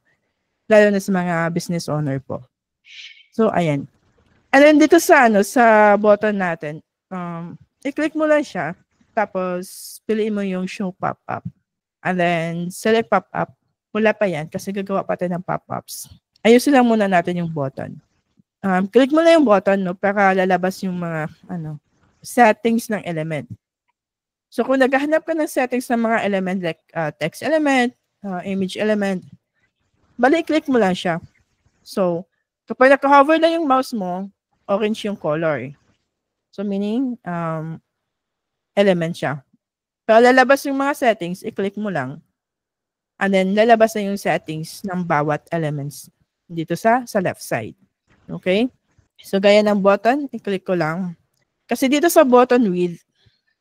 Speaker 1: Lalo na sa mga business owner po. So ayan. And then dito sa sa button natin, i-click mo lang siya, tapos piliin mo yung show pop-up. And then select pop-up. Wala pa yan kasi gagawa pa tayo ng pop-ups. Ayusin lang muna natin yung button. Click mo lang yung button para lalabas yung mga settings ng element. So kung naghahanap ka ng settings ng mga element like text element, image element, balik-click mo lang siya. So kapag naka-hover na yung mouse mo, orange yung color. So meaning, element siya. Pero lalabas yung mga settings, i-click mo lang. And then lalabas na yung settings ng bawat elements dito sa left side. Okay? So gaya ng button, i-click ko lang. Kasi dito sa button width,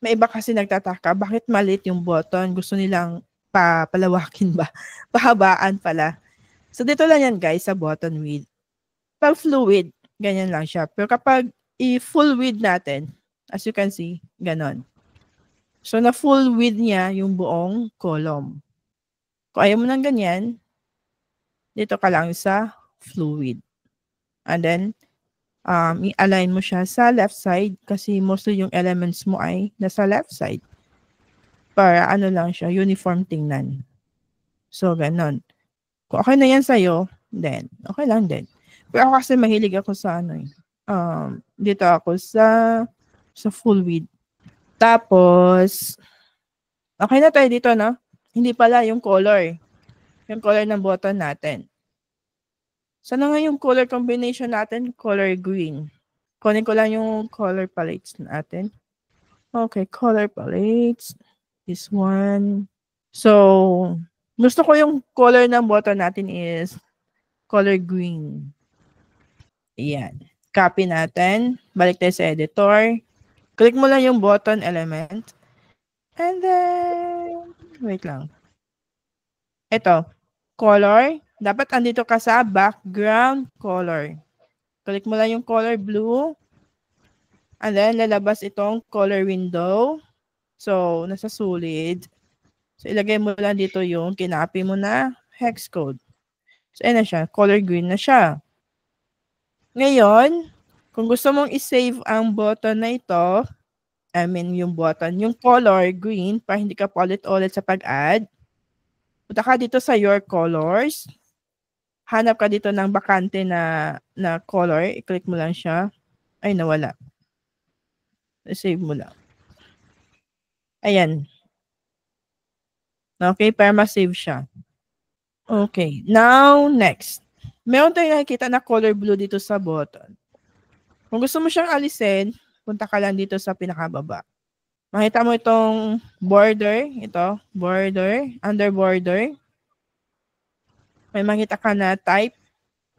Speaker 1: may iba kasi nagtataka, bakit maliit yung button? Gusto nilang palawakin ba? Pahabaan pala. So dito lang yan guys, sa button width. Pag fluid, ganyan lang siya. Pero kapag i-full width natin, as you can see, ganon. So, na full width niya yung buong column. Kung ayaw mo ng ganyan, dito ka lang sa fluid. And then, i-align mo siya sa left side kasi mostly yung elements mo ay nasa left side. Para lang siya, uniform tingnan. So, ganon. Kung okay na yan sa'yo, then, okay lang din. Pero ako kasi mahilig ako sa dito ako sa full width. Tapos, okay na tayo dito, no? Hindi pala yung color. Yung color ng button natin. Sana nga yung color combination natin? Color green. Kunin ko lang yung color palettes natin. Okay, color palettes. This one. So, gusto ko yung color ng button natin is color green. Ayan. Copy natin. Balik tayo sa editor. Click mo lang yung button element. And then, wait lang. Ito, color. Dapat andito ka sa background color. Click mo lang yung color blue. And then, lalabas itong color window. So, nasa solid. So, ilagay mo lang dito yung kinopy mo na hex code. So, ayan na siya. Color green na siya. Ngayon, kung gusto mong i-save ang button na ito, yung button, yung color green, para hindi ka paulit-ulit sa pag-add, punta ka dito sa your colors, hanap ka dito ng bakante na color, i-click mo lang siya, ay nawala. I-save mo lang. Ayan. Okay, para ma-save siya. Okay, now next. Meron tayong nakikita na color blue dito sa button. Kung gusto mo siyang alisin, punta ka lang dito sa pinakababa. Makita mo itong border, ito, border, under border. May makita ka na type.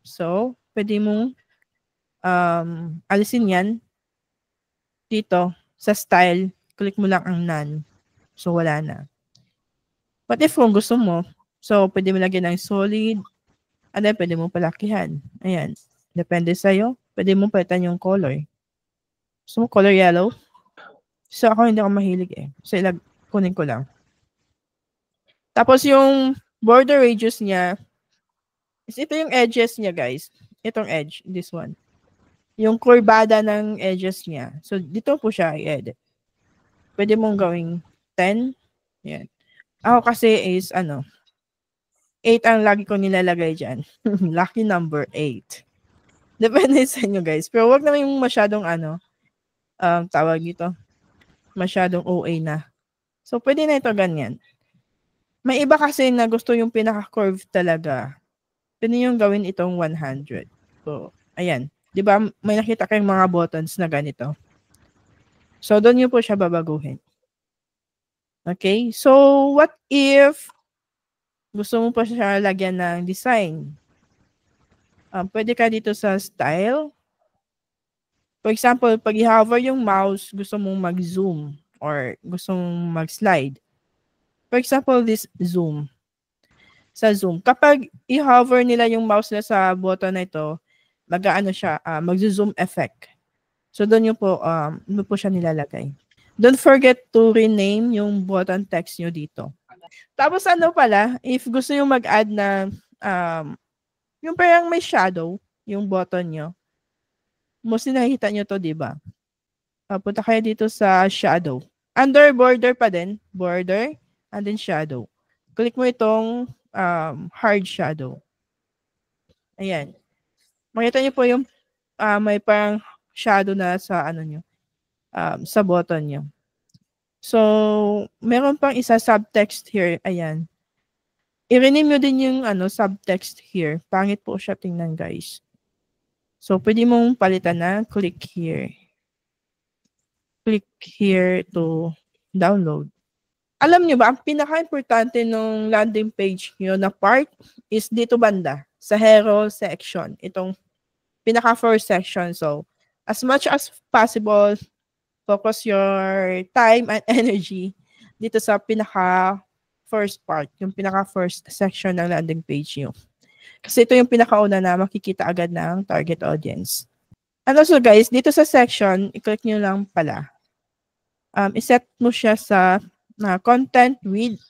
Speaker 1: So, pwede mong alisin yan dito sa style. Click mo lang ang none. So, wala na. But if kung gusto mo, so, pwede mo lagyan ng solid, and then pwede mo palakihan. Ayan. Depende sa'yo. Pwede mo palitan yung color. So, color yellow. So, ako hindi ako mahilig eh. So, kunin ko lang. Tapos, yung border radius niya, is ito yung edges niya, guys. Itong edge, this one. Yung kurbada ng edges niya. So, dito po siya i-edit. Pwede mong gawing 10. Yan. Ako kasi is, 8 ang lagi ko nilalagay dyan. Lucky number 8. Depende sa inyo, guys. Pero wag naman yung masyadong, tawag dito, masyadong OA na. So, pwede na ito ganyan. May iba kasi na gusto yung pinaka-curve talaga. Pwede yung gawin itong 100. So, ayan. Di ba, may nakita kayong mga buttons na ganito. So, doon nyo po siya babaguhin. Okay? So, what if gusto mo pa siya lagyan ng design? Pwede ka dito sa style. For example, pag i-hover yung mouse, gusto mong mag-zoom or gusto mong mag-slide. For example, this zoom. Sa zoom. Kapag i-hover nila yung mouse nila sa button na ito, mag-aano siya, mag-zoom effect. So, doon yung po, po siya nilalagay. Don't forget to rename yung button text nyo dito. Tapos ano pala, if gusto nyo mag-add na, yung parang may shadow, yung button nyo, mostly nakikita nyo to, di ba? Punta kayo dito sa shadow. Under border pa din, border, and then shadow. Click mo itong hard shadow. Ayan. Makita nyo po yung may parang shadow na sa ano nyo, sa button nyo. So, meron pang isa subtext here. Ayan. I-rename nyo din yung subtext here. Pangit po siya tingnan, guys. So, pwede mong palitan na click here. Click here to download. Alam nyo ba, ang pinaka-importante ng landing page nyo na part is dito banda, sa hero section. Itong pinaka-first section. So, as much as possible, focus your time and energy dito sa pinaka-first part, yung pinaka-first section ng landing page nyo. Kasi ito yung pinakauna na makikita agad ng target audience. And also guys, dito sa section, i-click nyo lang pala. I-set mo siya sa content width.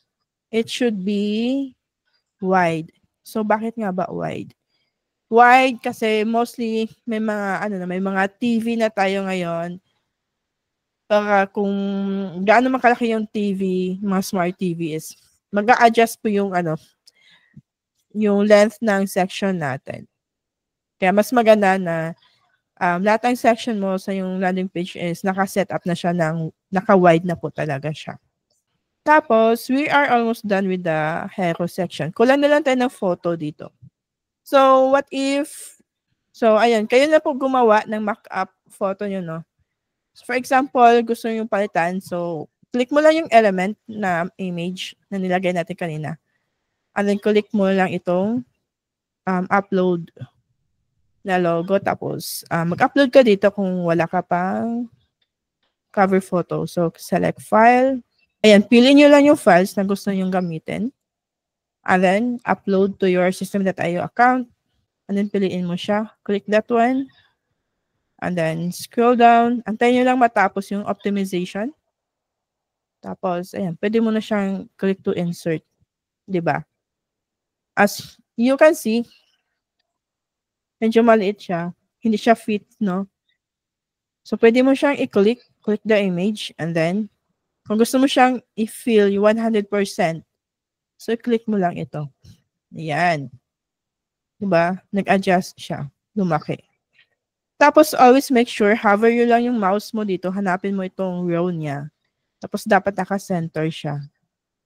Speaker 1: It should be wide. So bakit nga ba wide? Wide kasi mostly may mga may mga TV na tayo ngayon. Para kung gaano makalaki yung TV, mga smart TV is mag-a-adjust po yung yung length ng section natin. Kaya mas maganda na lahat ng section mo sa yung landing page is naka-set up na siya ng naka-wide na po talaga siya. Tapos, we are almost done with the hero section. Kulang na lang tayo ng photo dito. So, what if, so, ayan, kayo na po gumawa ng mock-up photo nyo, no? So, for example, gusto nyo palitan. So, click mo lang yung element na image na nilagay natin kanina. And then, click mo lang itong upload na logo. Tapos, mag-upload ka dito kung wala ka pang cover photo. So, select file. Ayan, pili nyo lang yung files na gusto nyo gamitin. And then, upload to your system.io account. And then, piliin mo siya. Click that one. And then, scroll down. Antayin nyo lang matapos yung optimization. Tapos, ayan, pwede mo na siyang click to insert. Diba? As you can see, medyo maliit siya. Hindi siya fit, no? So, pwede mo siyang i-click. Click the image. And then, kung gusto mo siyang i-fill 100%, so, click mo lang ito. Ayan. Diba? Nag-adjust siya. Lumaki. Tapos, always make sure, hover yun lang yung mouse mo dito. Hanapin mo itong row niya. Tapos, dapat naka-center siya.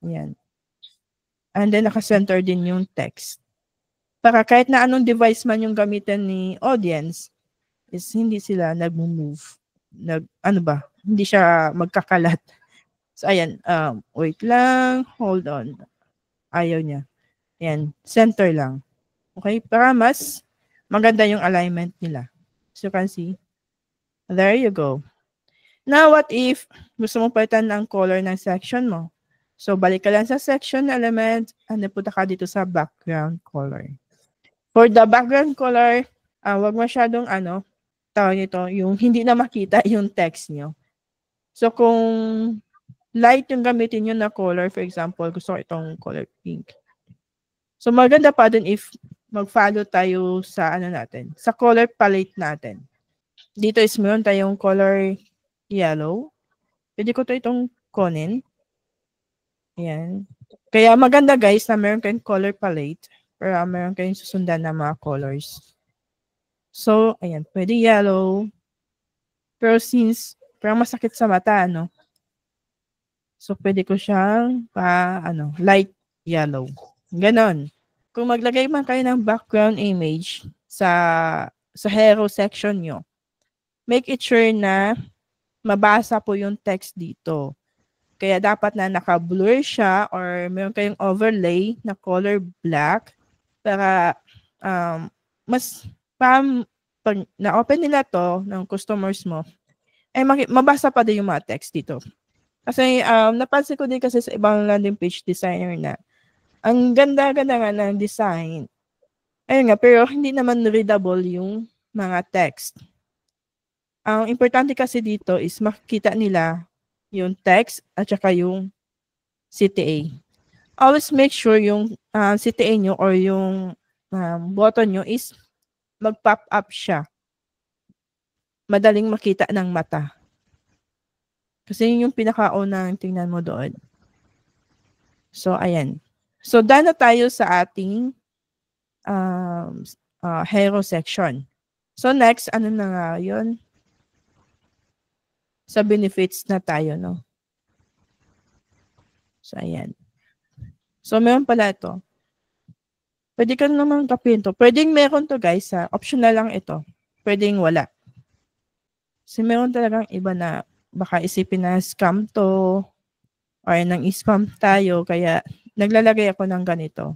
Speaker 1: Ayan. And then, naka-center din yung text. Para kahit na anong device man yung gamitin ni audience, is hindi sila nag-move. Hindi siya magkakalat. So, ayan. Wait lang. Hold on. Ayaw niya. Ayan. Center lang. Okay? Para mas maganda yung alignment nila. So, you can see. There you go. Now, what if gusto mo palitan ng color ng section mo? So, balik ka lang sa section element and napunta ka dito sa background color. For the background color, wag masyadong tawag nito, yung hindi na makita yung text nyo. So, kung light yung gamitin nyo na color, for example, gusto ko itong color pink. So, maganda pa din if mag-follow tayo sa natin, sa color palette natin. Dito is meron tayong color yellow. Pwede ko itong kunin. Ayan. Kaya maganda guys na meron kayong color palette para meron kayong susundan na mga colors. So, ayan, pwede yellow. Pero since parang masakit sa mata, no? So, pwede ko siyang light yellow. Ganon. Kung maglagay man kayo ng background image sa hero section nyo, make it sure na mabasa po yung text dito. Kaya dapat na naka-blur siya or meron kayong overlay na color black para mas pag na-open nila to ng customers mo, mabasa pa din yung mga text dito. Kasi napansin ko din kasi sa ibang landing page designer na ang ganda-ganda nga ng design. Ayun nga, pero hindi naman readable yung mga text. Ang importante kasi dito is makikita nila yung text at saka yung CTA. Always make sure yung CTA nyo or yung button nyo is mag-pop up siya. Madaling makita ng mata. Kasi yun yung pinakaunang tingnan mo doon. So, ayan. So, done na tayo sa ating hero section. So, next, ano na nga yun? Sa benefits na tayo, no? So, ayan. So, meron pala ito. Pwede ka naman kapin to. Pwedeng meron to guys. Optional lang ito. Pwedeng wala. Kasi meron talagang iba na baka isipin na scam to or nang spam tayo. Kaya naglalagay ako ng ganito.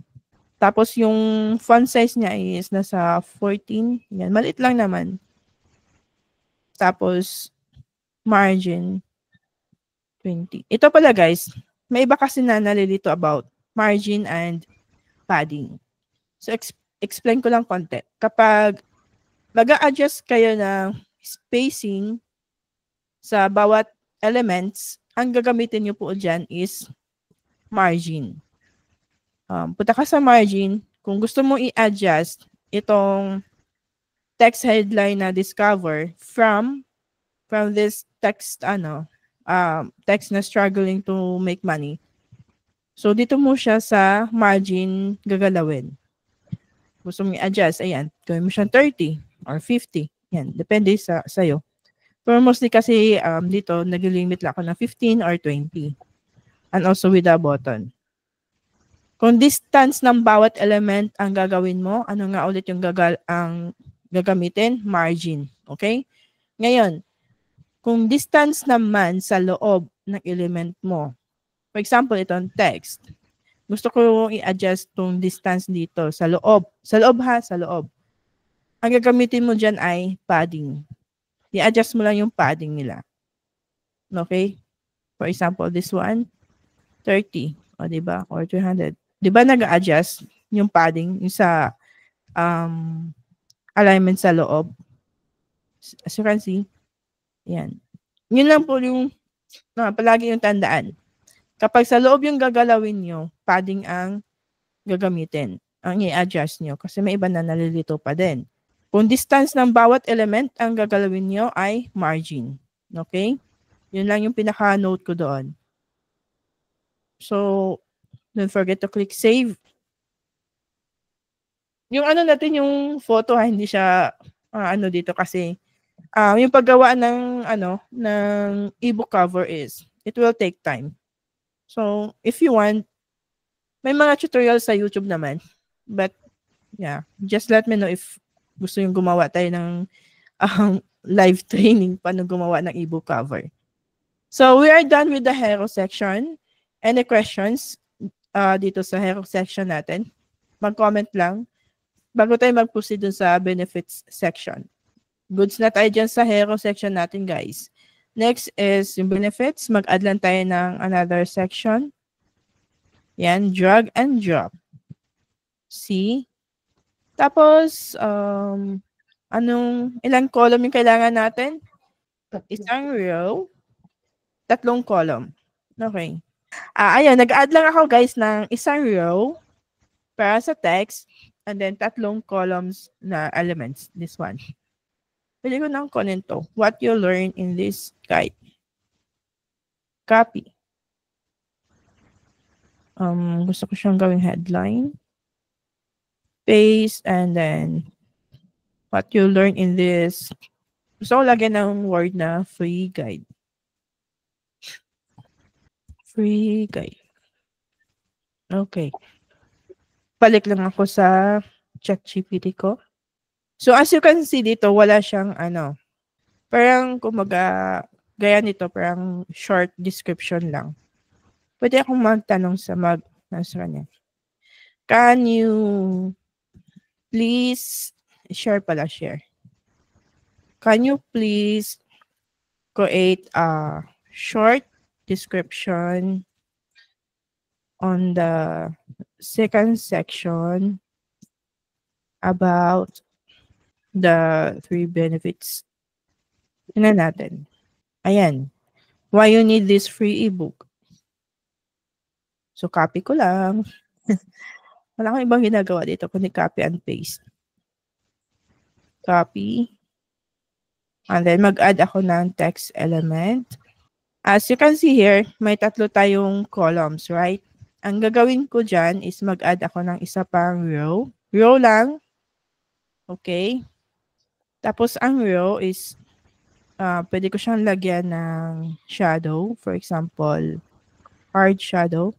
Speaker 1: Tapos yung font size niya is nasa 14. Yan. Maliit lang naman. Tapos margin 20. Ito pala guys. May iba kasi na nalilito about margin and padding. So, explain ko lang konti. Kapag mag-a-adjust kayo ng spacing sa bawat elements, ang gagamitin nyo po dyan is margin. Punta ka sa margin. Kung gusto mo i-adjust itong text headline na discover from this text, text na struggling to make money. So, dito mo siya sa margin gagalawin. Gusto mo i-adjust, ayan, gawin mo siyang 30 or 50. Yan, depende sa'yo. Pero mostly kasi dito, nag-limit lang ako ng 15 or 20. And also with a button. Kung distance ng bawat element ang gagawin mo, ano nga ulit yung ang gagamitin? Margin. Okay? Ngayon, kung distance naman sa loob ng element mo, for example, itong text, gusto ko i-adjust tong distance dito sa loob. Sa loob ha, sa loob. Ang gagamitin mo dyan ay padding. I-adjust mo lang yung padding nila. Okay? For example, this one, 30. O, diba? Or 300. Diba nag-adjust yung padding yung sa alignment sa loob? As you can see, yan. Yun lang po yung palagi yung tandaan. Kapag sa loob yung gagalawin nyo, padding ang gagamitin. Ang i-adjust nyo. Kasi may iba na nalilito pa din. Kung distance ng bawat element ang gagalawin nyo ay margin. Okay? Yun lang yung pinaka-note ko doon. So, don't forget to click save. Yung natin, yung photo hindi siya dito kasi yung paggawa ng ng ebook cover is it will take time. So, if you want, may mga tutorials sa YouTube naman. But, yeah, just let me know if gusto yung gumawa tayo ng live training paano gumawa ng ebook cover. So, we are done with the hero section. Any questions dito sa hero section natin? Mag-comment lang bago tayo mag-proceed dun sa benefits section. Goods na tayo dyan sa hero section natin, guys. Next is yung benefits. Mag-add lang tayo ng another section. Yan, drag and drop. See? Tapos, ilang column yung kailangan natin? Isang row, 3 column. Okay. Ayun, nag-add lang ako, guys, ng isang row para sa text and then 3 columns na elements. This one. Pwede ko nang kunin to. What you learn in this guide. Copy. Gusto ko siyang gawing headline. Paste, and then what you learn in this. Gusto ko lagyan ng word na free guide. Free guide. Okay. Balik lang ako sa ChatGPT ko. So as you can see dito, wala siyang parang kumaga gaya nito, parang short description lang. Pwede akong magtanong sa nasa kanya. Can you please share? Can you please create a short description on the second section about the 3 benefits? Tingnan natin. Ayan. Why you need this free ebook? So, copy ko lang. Wala akong ibang ginagawa dito kundi copy and paste. Copy. And then, mag-add ako ng text element. As you can see here, may 3 tayong columns, right? Ang gagawin ko dyan is mag-add ako ng isa pang row. Row lang. Okay. Tapos, ang row is pwede ko siyang lagyan ng shadow. For example, hard shadow.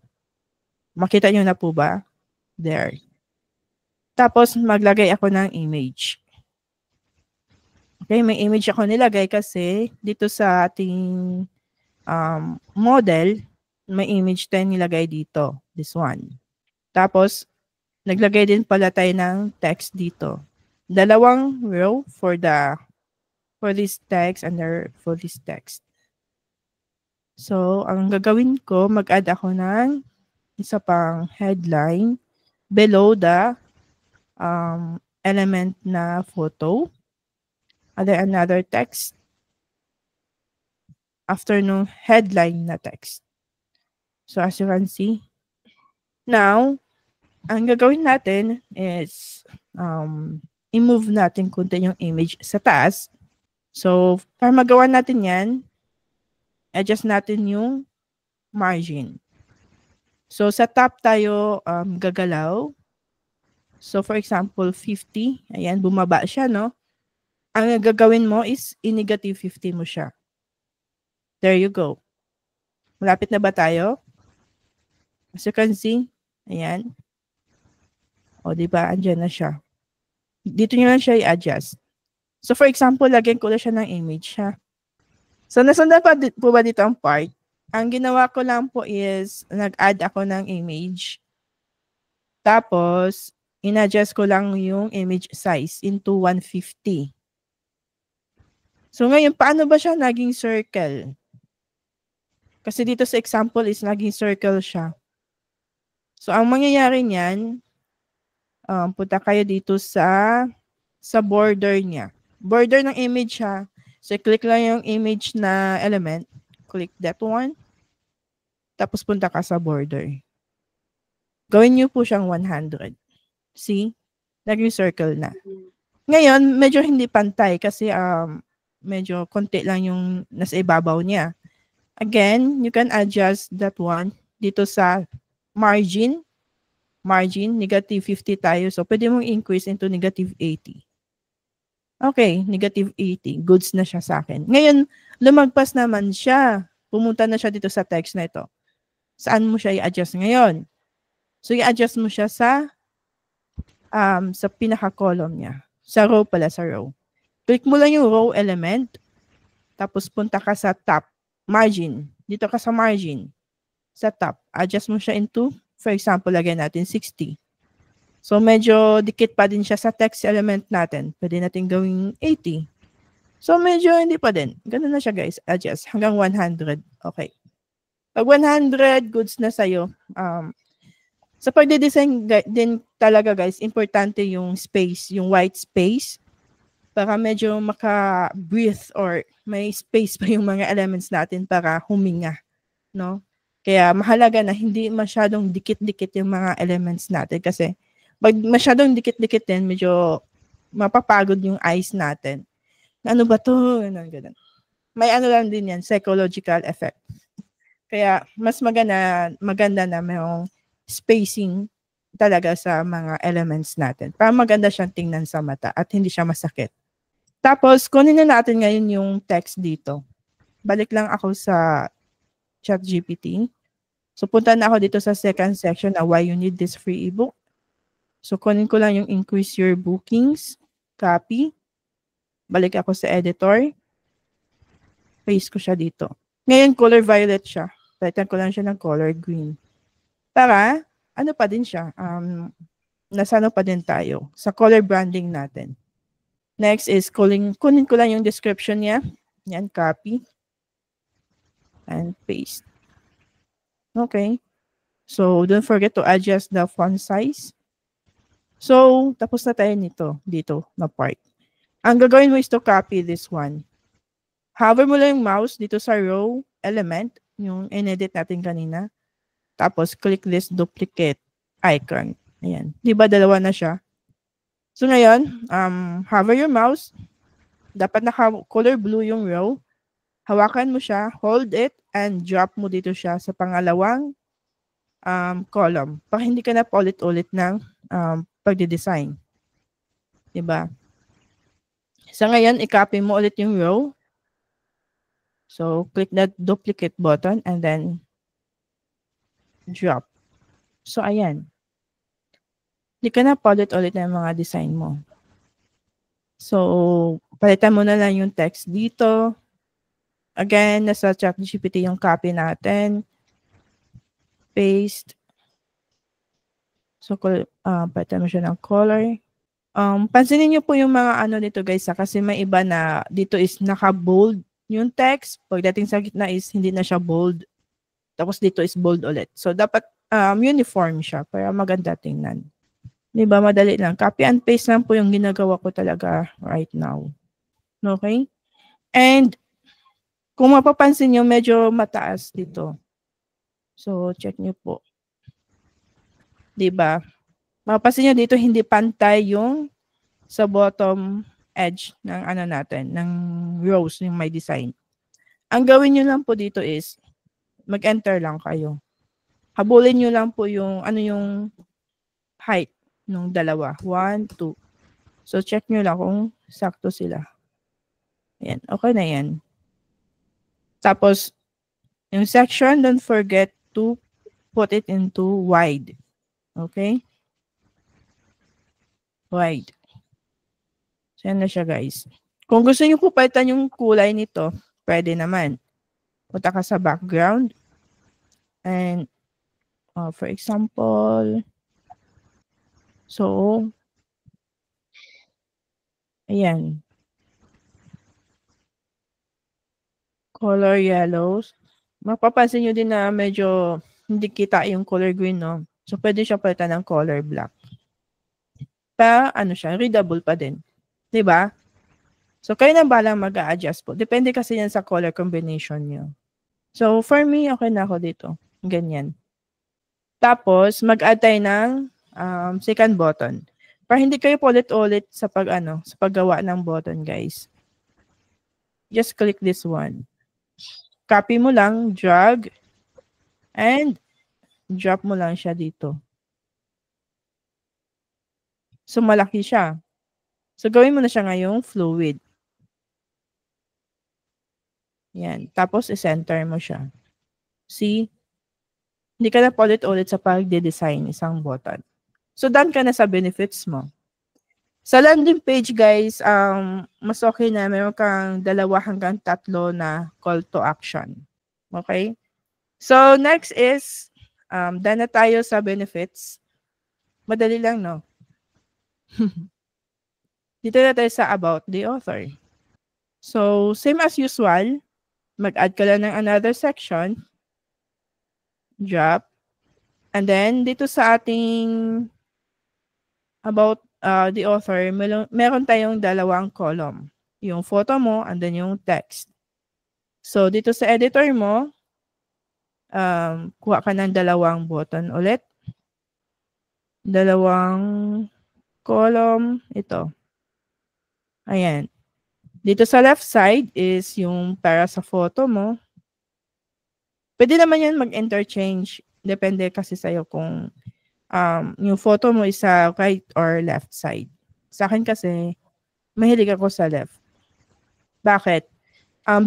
Speaker 1: Makita nyo na po ba? There. Tapos, maglagay ako ng image. Okay, may image ako nilagay kasi dito sa ating model, may image tayo nilagay dito. This one. Tapos, naglagay din pala tayo ng text dito. 2 row for this text and for this text. So, ang gagawin ko, mag-add ako ng isa pang headline below the element na photo. And then another text after no headline na text. So, as you can see, now, ang gagawin natin is i-move natin kunti yung image sa taas. So, para magawa natin yan, adjust natin yung margin. So, sa top tayo gagalaw. So, for example, 50. Ayan, bumaba siya, no? Ang gagawin mo is i-negative 50 mo siya. There you go. Malapit na ba tayo? As you can see, ayan. O, diba? Andyan na siya. Dito nyo lang siya i-adjust. So, for example, lagyan ko na siya ng image, ha? So, nasundan pa po ba dito ang part? Ang ginawa ko lang po is, nag-add ako ng image. Tapos, in-adjust ko lang yung image size into 150. So, ngayon, paano ba siya naging circle? Kasi dito sa example is naging circle siya. So, ang mangyayari niyan, punta kayo dito sa border niya. Border ng image ha. So, click lang yung image na element. Click that one. Tapos, punta ka sa border. Gawin niyo po siyang 100. See? Naging circle na. Ngayon, medyo hindi pantay kasi medyo konti lang yung nasa ibabaw niya. Again, you can adjust that one dito sa margin. Margin, negative 50 tayo. So, pwede mong increase into negative 80. Okay, negative 80. Goods na siya sa akin. Ngayon, lumagpas naman siya. Pumunta na siya dito sa text na ito. Saan mo siya i-adjust ngayon? So, i-adjust mo siya sa pinaka-column niya. Sa row pala, sa row. Click mo lang yung row element. Tapos, punta ka sa top. Margin. Dito ka sa margin. Sa top. Adjust mo siya into, for example, lagyan natin 60. So, medyo dikit pa din siya sa text element natin. Pwede natin gawing 80. So, medyo hindi pa din. Ganun na siya, guys. Adjust. Hanggang 100. Okay. Pag 100, goods na sa'yo. Sa pagde-design din talaga, guys, importante yung space, yung white space. Para medyo maka-breathe or may space pa yung mga elements natin para huminga. No? Kaya mahalaga na hindi masyadong dikit-dikit yung mga elements natin kasi pag masyadong dikit-dikit din, medyo mapapagod yung eyes natin. Ano ba to? Ganun. May ano lang din yan, psychological effect. Kaya mas maganda na mayroong spacing talaga sa mga elements natin para maganda siyang tingnan sa mata at hindi siya masakit. Tapos, kunin na natin ngayon yung text dito. Balik lang ako sa ChatGPT. So, punta na ako dito sa second section na why you need this free ebook. So, kunin ko lang yung increase your bookings, copy. Balik ako sa editor. Paste ko siya dito. Ngayon, color violet siya. Palitan ko lang siya ng color green. Para, ano pa din siya, nasa ano pa din tayo, sa color branding natin. Next is, kunin ko lang yung description niya. Yan, copy. And paste. Okay. So, don't forget to adjust the font size. So, tapos na tayo dito na part. Ang gagawin mo is to copy this one. Hover mo lang yung mouse dito sa row element, yung in-edit natin kanina. Tapos, click this duplicate icon. Ayan. Di ba dalawa na siya? So, ngayon, hover your mouse. Dapat naka-color blue yung row. Hawakan mo siya, hold it, and drop mo dito siya sa pangalawang column. Para hindi ka na paulit-ulit ng pagde-design. Diba? So, ngayon, i-copy mo ulit yung row. So, click that duplicate button and then drop. So, ayan. Hindi ka na paulit-ulit ng mga design mo. So, palitan mo na lang yung text dito. Again, nasa ChatGPT yung copy natin. Paste. So, palitan mo siya ng color. Pansinin nyo po yung mga ano dito guys, kasi may iba na dito is naka-bold yung text. Pagdating sa gitna is hindi na siya bold. Tapos dito is bold ulit. So, dapat uniform siya para maganda tingnan. Diba? Madali lang. Copy and paste lang po yung ginagawa ko talaga right now. Okay? And, kung mapapansin nyo, medyo mataas dito. So, check nyo po. Diba? Mapapansin nyo dito, hindi pantay yung sa bottom edge ng ano natin, ng rows, yung may design. Ang gawin nyo lang po dito is, mag-enter lang kayo. Habulin nyo lang po yung, ano yung height ng dalawa. 1, 2. So, check nyo lang kung sakto sila. Ayan. Okay na yan. Tapos, yung section, don't forget to put it into wide. Okay? Wide. So, yan na siya, guys. Kung gusto nyo po palitan yung kulay nito, pwede naman. Punta ka sa background. And, for example, so, ayan. Color yellows. Mapapansin nyo din na medyo hindi kita yung color green, no? So, pwede siya palitan ng color black. Pa, ano siya, readable pa din. Diba? So, kayo na balang mag-a-adjust po. Depende kasi yan sa color combination nyo. So, for me, okay na ako dito. Ganyan. Tapos, mag-add tayo ng second button. Para hindi kayo ulit-ulit sa sa paggawa ng button, guys. Just click this one. Copy mo lang, drag, and drop mo lang siya dito. So, malaki siya. So, gawin mo na siya ngayong fluid. Yan. Tapos, i-center mo siya. See? Hindi ka na ulit-ulit sa pag-design isang button. So, done ka na sa benefits mo. Sa landing page, guys, mas okay na meron kang 2 hanggang 3 na call to action. Okay? So, next is, done na tayo sa benefits. Madali lang, no? Dito na tayo sa about the author. So, same as usual, mag-add ka lang ng another section. Drop. And then, dito sa ating about the author, meron tayong 2 column. Yung photo mo and then yung text. So, dito sa editor mo, kuha ka ng 2 button ulit. 2 column. Ito. Ayan. Dito sa left side is yung para sa photo mo. Pwede naman yan mag-interchange. Depende kasi sa'yo kung yung photo mo is sa right or left side. Sa akin kasi, mahilig ako sa left. Bakit?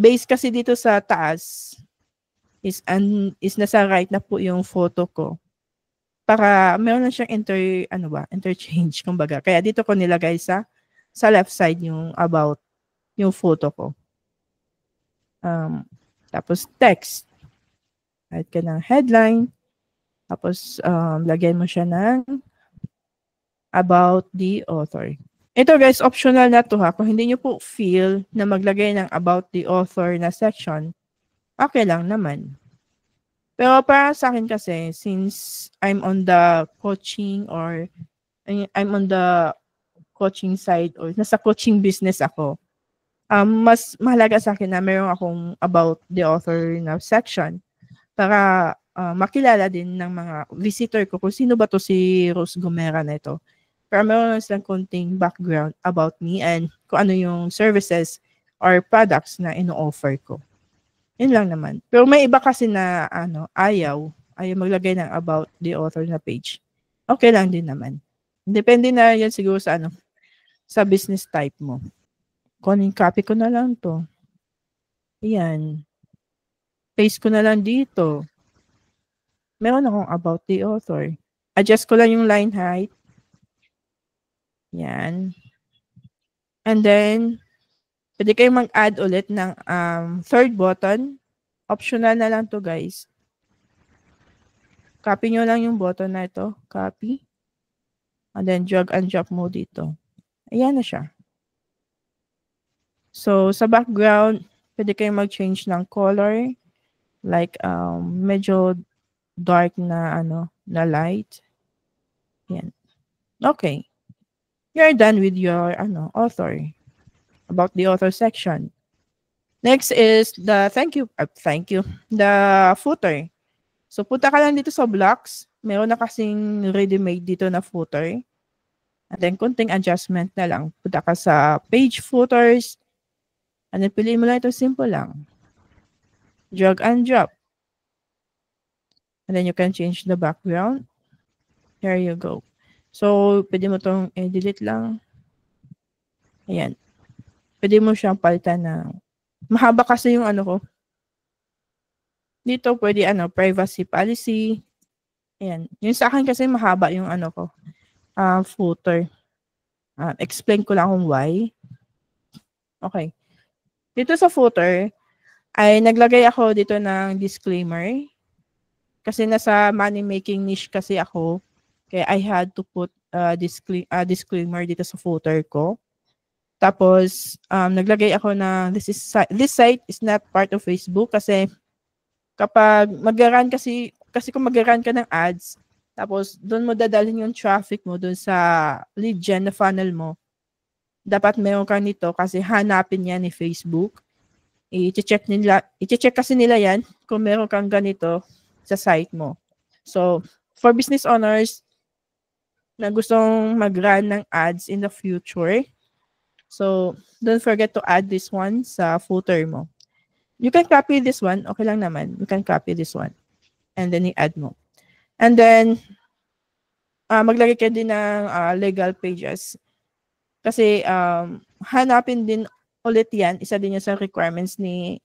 Speaker 1: Base kasi dito sa taas is nasa right na po yung photo ko. Para meron na siyang interchange kumbaga. Kaya dito ko nilagay sa left side yung about yung photo ko. Tapos text. Kahit ka ng headline. Tapos lagyan mo siya ng about the author. Ito guys, optional na to ha. Kung hindi nyo po feel na maglagay ng about the author na section, okay lang naman. Pero para sa akin kasi, since I'm on the coaching or I'm on the coaching side or nasa coaching business ako, mas mahalaga sa akin na mayroon akong about the author na section para makilala din ng mga visitor ko kung sino ba to si Rose Gomera na ito. Para meron silang konting background about me and kung ano yung services or products na ino-offer ko. Yun lang naman. Pero may iba kasi na ayaw maglagay ng about the author na page. Okay lang din naman. Depende na yan siguro sa sa business type mo. Kunin copy ko na lang to. Ayan. Paste ko na lang dito. Meron akong about the author. Adjust ko lang yung line height. Yan. And then, pwede kayong mag-add ulit ng third button. Optional na lang to guys. Copy nyo lang yung button na ito. Copy. And then, drag and drop mo dito. Ayan na siya. So, sa background, pwede kayong mag-change ng color. Like, medyo dark na, na light. Yan. Okay. You're done with your, author. About the author section. Next is the thank you. The footer. So, punta ka lang dito sa blocks. Meron na kasing ready-made dito na footer. And then, kunting adjustment na lang. Punta ka sa page footers. And then, piliin mo lang ito. Simple lang. Drag and drop. And then, you can change the background. There you go. So, pwede mo itong delete lang. Ayan. Pwede mo siyang palitan ng mahaba kasi yung ko. Dito, pwede privacy policy. Ayan. Yung sa akin kasi mahaba yung ko. Footer. Explain ko lang kung why. Okay. Dito sa footer, ay naglagay ako dito ng disclaimer. Kasi nasa money-making niche kasi ako. Kaya I had to put disclaimer dito sa footer ko. Tapos, naglagay ako na this site is not part of Facebook kasi kapag mag-run kasi kung mag-run ka ng ads, tapos doon mo dadalhin yung traffic mo doon sa lead gen na funnel mo, dapat meron ka nito kasi hanapin yan ni Facebook. I-check kasi nila yan kung meron kang ganito sa site mo. So, for business owners na gustong mag-run ng ads in the future, so don't forget to add this one sa footer mo. You can copy this one. Okay lang naman. You can copy this one. And then i-add mo. And then, maglagay ka din ng legal pages. Kasi hanapin din ulit yan. Isa din yan sa requirements ni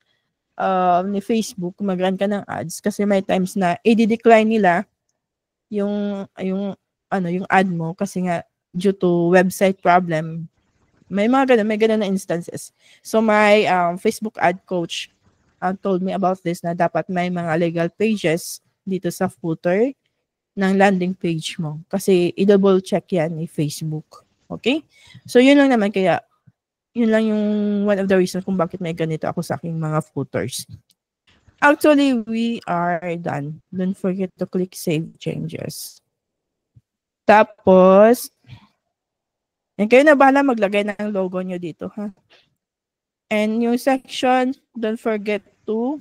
Speaker 1: Facebook kung mag-run ka ng ads. Kasi may times na i-decline nila yung ad mo kasi nga due to website problem. May ganun na instances. So my Facebook ad coach told me about this na dapat may mga legal pages dito sa footer ng landing page mo. Kasi i-double check yan ni Facebook. Okay? So yun lang naman, kaya yun lang yung one of the reasons kung bakit may ganito ako sa aking mga footers. Actually, we are done. Don't forget to click Save Changes. Tapos, kayo na bahala maglagay ng logo nyo dito, ha? And yung section, don't forget to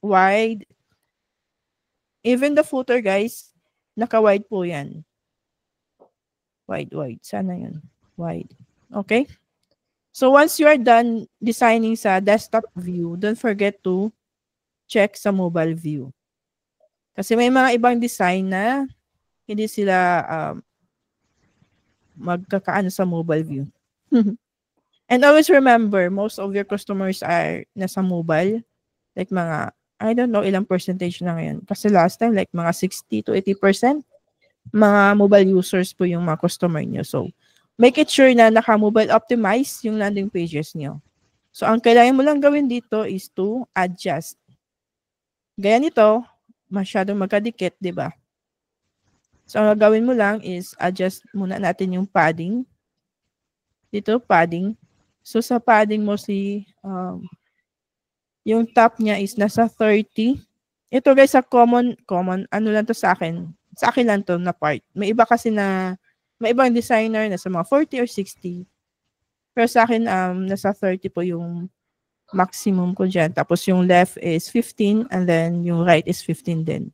Speaker 1: wide. Even the footer, guys, naka-wide po yan. Wide. Sana yun. Wide. Okay? So once you are done designing sa desktop view, don't forget to check sa mobile view. Kasi may mga ibang design na hindi sila magkakaano sa mobile view. And always remember, most of your customers are nasa mobile. Like mga, I don't know ilang percentage na ngayon. Kasi last time, like mga 60 to 80% mga mobile users po yung mga customer nyo. So, make it sure na naka-mobile optimize yung landing pages nyo. So, ang kailangan mo lang gawin dito is to adjust. Gaya nito, masyadong magkadikit, di ba? So, ang gagawin mo lang is adjust muna natin yung padding. Dito, padding. So, sa padding mostly, yung top niya is nasa 30. Ito guys, sa common, ano lang to sa akin. Sa akin lang to na part. May iba kasi na, may ibang designer na sa mga 40 or 60. Pero sa akin, nasa 30 po yung maximum ko dyan. Tapos yung left is 15 and then yung right is 15 din.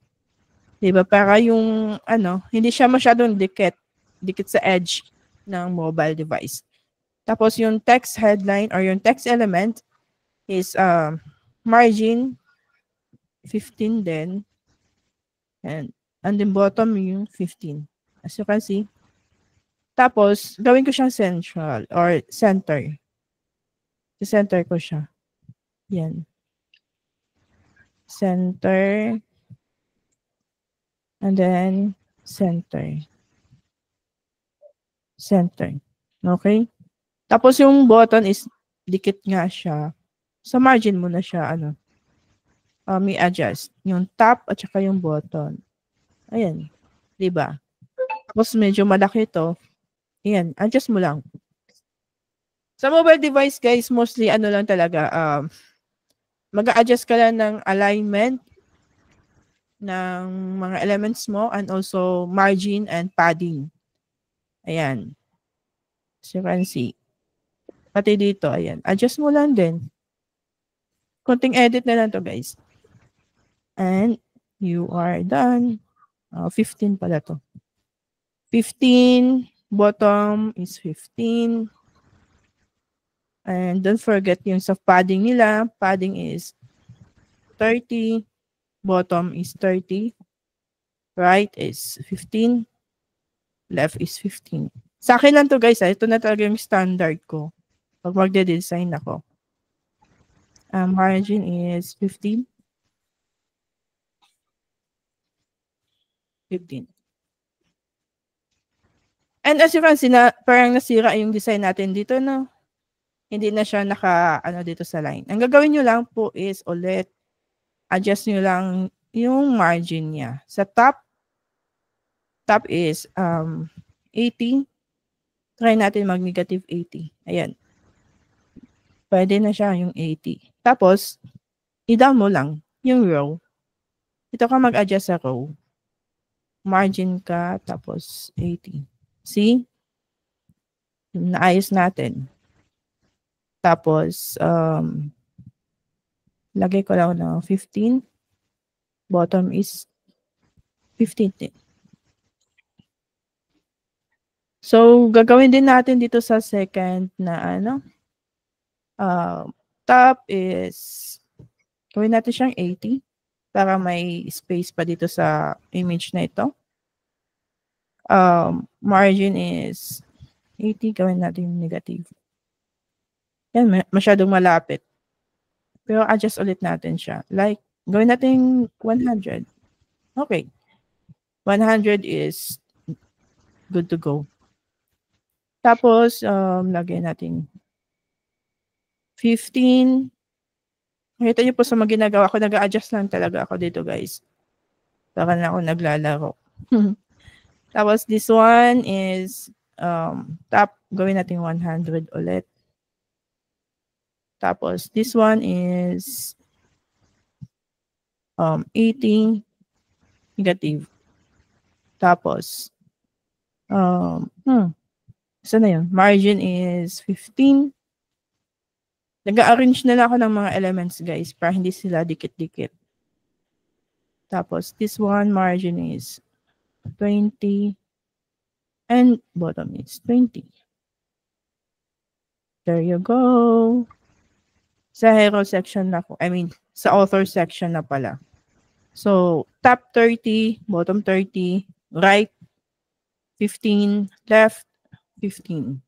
Speaker 1: Diba? Para yung, hindi siya masyadong dikit sa edge ng mobile device. Tapos yung text headline or yung text element is margin 15 din. And then bottom yung 15. As you can see. Tapos, gawin ko siyang central or center. I-center ko siya. Yan. Center. And then, center. Center. Okay? Tapos yung button is dikit nga siya. Sa margin mo na siya, may adjust. Yung top at saka yung button. Ayan. Diba? Tapos medyo malaki ito. Ayan. Adjust mo lang. Sa mobile device, guys, mostly lang talaga, mag-a-adjust ka lang ng alignment ng mga elements mo and also margin and padding. Ayan. As you can see. Pati dito, ayan. Adjust mo lang din. Konting edit na lang to, guys. And you are done. 15 pala to. 15. Bottom is 15. And don't forget yung sa padding nila. Padding is 30. Bottom is 30. Right is 15. Left is 15. Sa akin lang to, guys. Ito na talaga yung standard ko. Pag magde-design ako. Margin is 15. 15. And as you can see, parang nasira yung design natin dito, no? Hindi na siya dito sa line. Ang gagawin nyo lang po is ulit, adjust nyo lang yung margin niya. Sa top is 80. Try natin mag-negative 80. Ayan. Pwede na siya yung 80. Tapos, i-down mo lang yung row. Ito ka mag-adjust sa row. Margin ka, tapos 80. See? Naayos natin. Tapos, lagay ko lang ng 15. Bottom is 15 din. So, gagawin din natin dito sa second na top is, gawin natin siyang 80 para may space pa dito sa image na ito. Margin is 80, gawin natin yung negative. Yan, masyadong malapit. Pero adjust ulit natin siya. Like, gawin natin 100. Okay. 100 is good to go. Tapos, lagyan natin 15. Nakita niyo po sa mga ginagawa ko, nag-a-adjust lang talaga ako dito, guys. Baka na ako naglalaro. Tapos, this one is top. Gawin natin 100 ulit. Tapos, this one is 80 negative. Tapos, saan na yun? Margin is 15. Nag-arrange na lang ako ng mga elements, guys, para hindi sila dikit-dikit. Tapos, this one, margin is 20. And bottom is 20. There you go. Sa hero section na ko. I mean, sa author section na pala. So, top 30, bottom 30, right 15, left 15.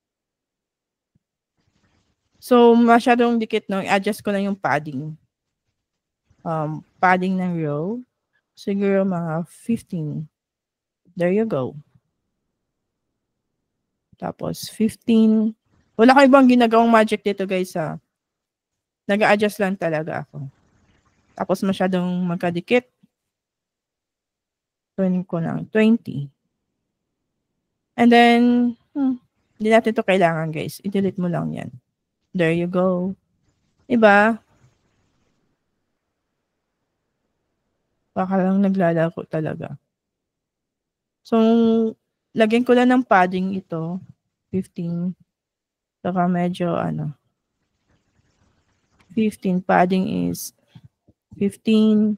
Speaker 1: So, masyadong dikit, no? I-adjust ko lang yung padding. Padding ng row. Siguro mga 15. There you go. Tapos, 15. Wala kayo bang ginagawang magic dito, guys, ha? Nag-a-adjust lang talaga ako. Tapos, masyadong magkadikit. Tunin ko lang 20. And then, hindi natin to kailangan, guys. I-delete mo lang yan. There you go. Diba? Baka lang naglalako talaga. So, lagyan ko lang ng padding ito. 15. Saka medyo, 15. Padding is 15.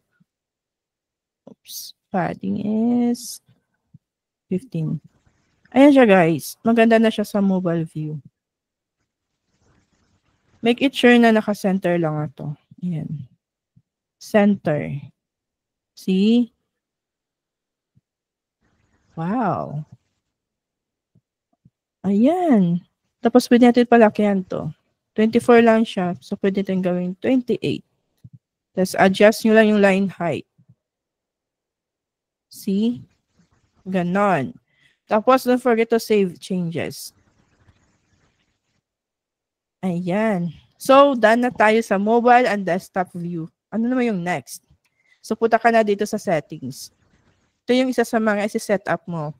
Speaker 1: Oops. Padding is 15. Ayan siya, guys. Maganda na siya sa mobile view. Make it sure na naka-center lang ito. Ayan. Center. See? Wow. Ayan. Tapos pwede natin palakihan to. 24 lang siya. So pwede natin gawin 28. Tapos adjust nyo lang yung line height. See? Ganon. Tapos don't forget to save changes. Ayan. So, done na tayo sa mobile and desktop view. Ano naman yung next? So, punta ka na dito sa settings. Ito yung isa sa mga isi-set up mo.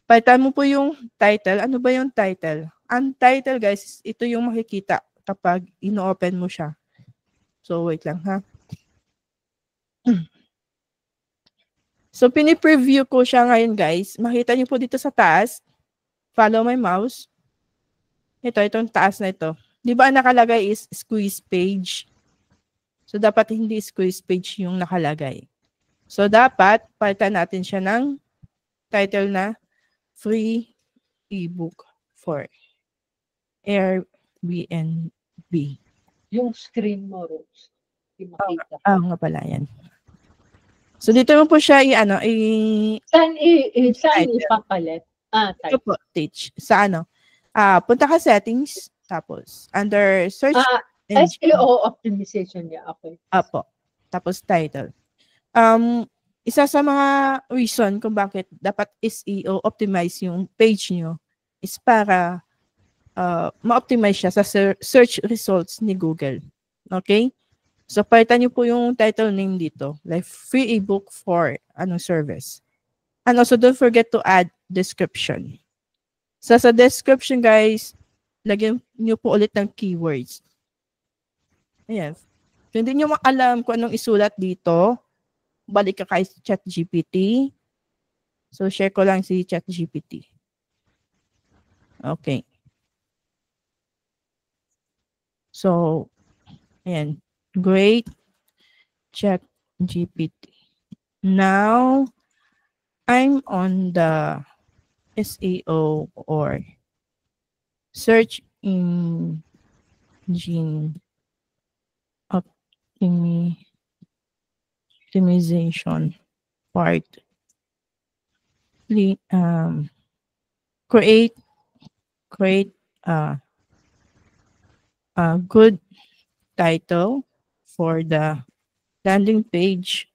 Speaker 1: Palitan mo po yung title. Ano ba yung title? Ang title, guys, ito yung makikita kapag ino-open mo siya. So, wait lang, ha? So, pini-preview ko siya ngayon, guys. Makita niyo po dito sa taas. Follow my mouse. Itong taas na ito. Di ba nakalagay is squeeze page? So, dapat hindi squeeze page yung nakalagay. So, dapat palitan natin siya ng title na free ebook for Airbnb.
Speaker 2: Yung screen mo, Rose.
Speaker 1: Nga pala yan. So, dito mo po siya
Speaker 2: Saan ipapalit?
Speaker 1: Ito po, teach. Sa punta ka settings, tapos under search
Speaker 2: SEO optimization niya. Okay.
Speaker 1: Apo. Tapos title. Isa sa mga reason kung bakit dapat SEO optimize yung page nyo is para ma-optimize siya sa search results ni Google. Okay? So, palitan nyo po yung title name dito. Like, free ebook for service. And also, don't forget to add description. So, sa description, guys, lagyan nyo po ulit ng keywords. Ayan. Kung hindi nyo alam kung anong isulat dito, balik ka kay ChatGPT. So, share ko lang si ChatGPT. Okay. So, ayan. Great. ChatGPT. Now, I'm on the SEO or search engine optimization part. Create a good title for the landing page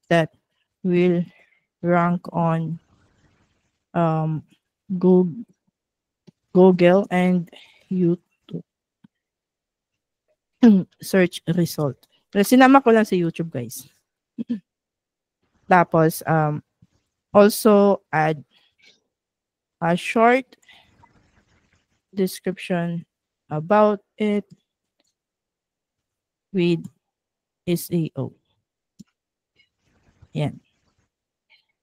Speaker 1: that will rank on Google and YouTube search result. Sinama ko lang sa YouTube, guys. Tapos, also add a short description about it with SEO. Yan.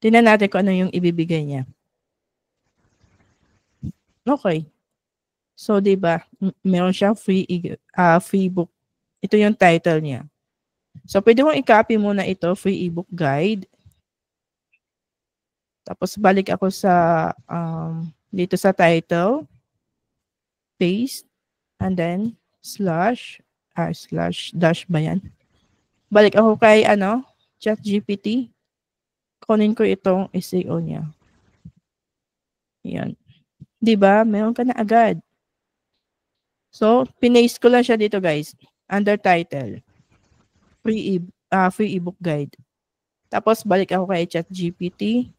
Speaker 1: Tingnan natin kung ano yung ibibigay niya. Okay. So, diba, meron siyang free book. Ito yung title niya. So, pwede mong i-copy muna ito, free ebook guide. Tapos, balik ako sa, dito sa title. Paste. And then, slash dash ba yan? balik ako kay ChatGPT. Kunin ko itong SEO niya. Yan. 'Di ba? Meron ka na agad. So, pinaste ko lang siya dito, guys. Under title. Free ebook guide. Tapos balik ako kay ChatGPT.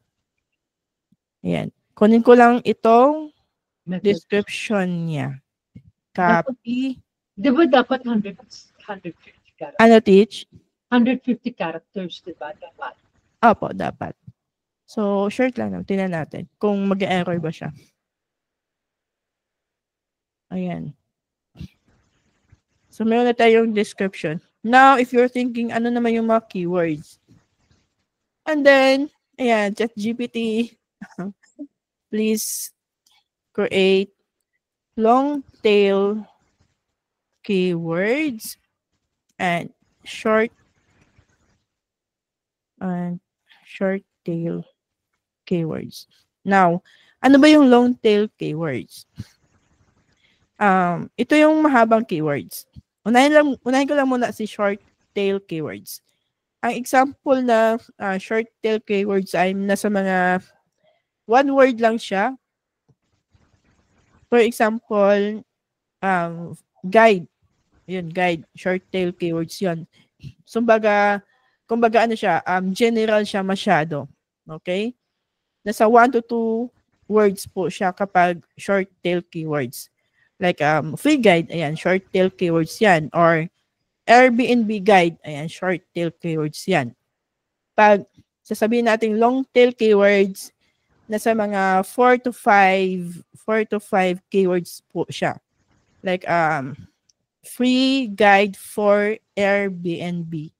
Speaker 1: Ayan. Kunin ko lang itong description niya. Copy.
Speaker 2: Di ba dapat 150 characters?
Speaker 1: Ano, teach?
Speaker 2: 150 characters, di ba? Dapat.
Speaker 1: Opo, dapat. So, short lang. Tingnan natin kung mag-error ba siya. Ayan. So, meron na tayong description. Now, if you're thinking, ano naman yung mga keywords? And then, ayan, ChatGPT, please create long tail keywords and short tail keywords. Now, ano ba yung long tail keywords? Ito yung mahabang keywords. Unahin ko lang muna si short tail keywords. Ang example na short tail keywords ay nasa mga one word lang siya. For example, guide. Yun, guide. Short tail keywords yun. So, kumbaga ano siya, general siya masyado. Okay? Nasa 1 to 2 words po siya kapag short tail keywords. Like free guide, ayan, short tail keywords yan. Or Airbnb guide, ayan, short tail keywords yan. Pag sasabihin natin long tail keywords, nasa mga 4 to 5 keywords po siya. Like free guide for Airbnb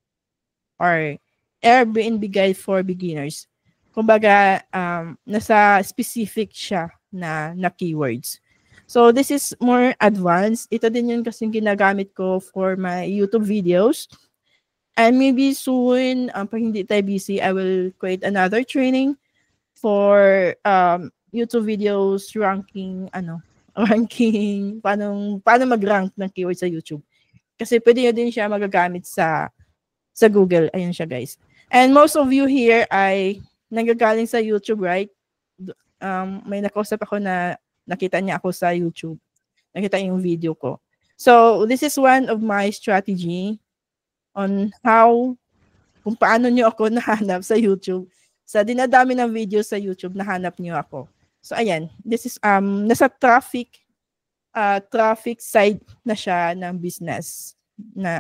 Speaker 1: or Airbnb guide for beginners. Kumbaga nasa specific siya na keywords. So this is more advanced. Ito din yung kasing ginagamit ko for my YouTube videos. And maybe soon, pag hindi tayo busy, I will create another training for YouTube videos ranking, paano mag-rank ng keywords sa YouTube. Kasi pwede nyo din siya magagamit sa Google. Ayun siya, guys. And most of you here ay nanggagaling sa YouTube, right? May nakausap ako na nakita niya ako sa YouTube. Nakita yung video ko. So, this is one of my strategy on kung paano nyo ako nahanap sa YouTube. Sa dinadami ng video sa YouTube, nahanap nyo ako. So, ayan. This is, nasa traffic side na siya ng business. Na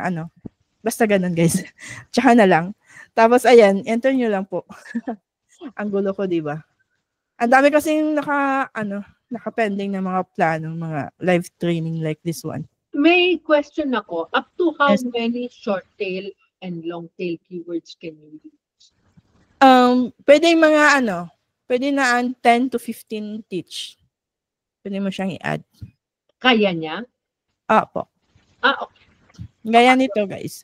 Speaker 1: basta ganun, guys. Tsaka na lang. Tapos, ayan, enter nyo lang po. Ang gulo ko, di ba? Ang dami kasing nakapending na mga planong mga live training like this one.
Speaker 2: May question ako. Up to how many short tail and long tail keywords can you use?
Speaker 1: Pwede na 10 to 15 teach. Pwede mo siyang i-add.
Speaker 2: Kaya niya?
Speaker 1: Po.
Speaker 2: Okay.
Speaker 1: Gaya nito, guys.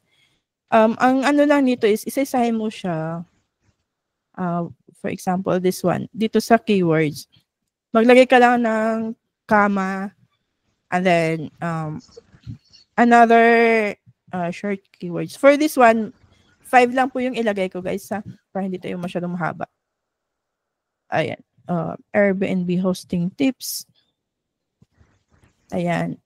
Speaker 1: Ang lang nito is isa-isahin mo siya. For example, this one. Dito sa keywords. Maglagay ka lang ng comma and then another short keywords. For this one, 5 lang po yung ilagay ko, guys, para hindi tayo masyadong mahaba. Ayan. Airbnb hosting tips. Ayan.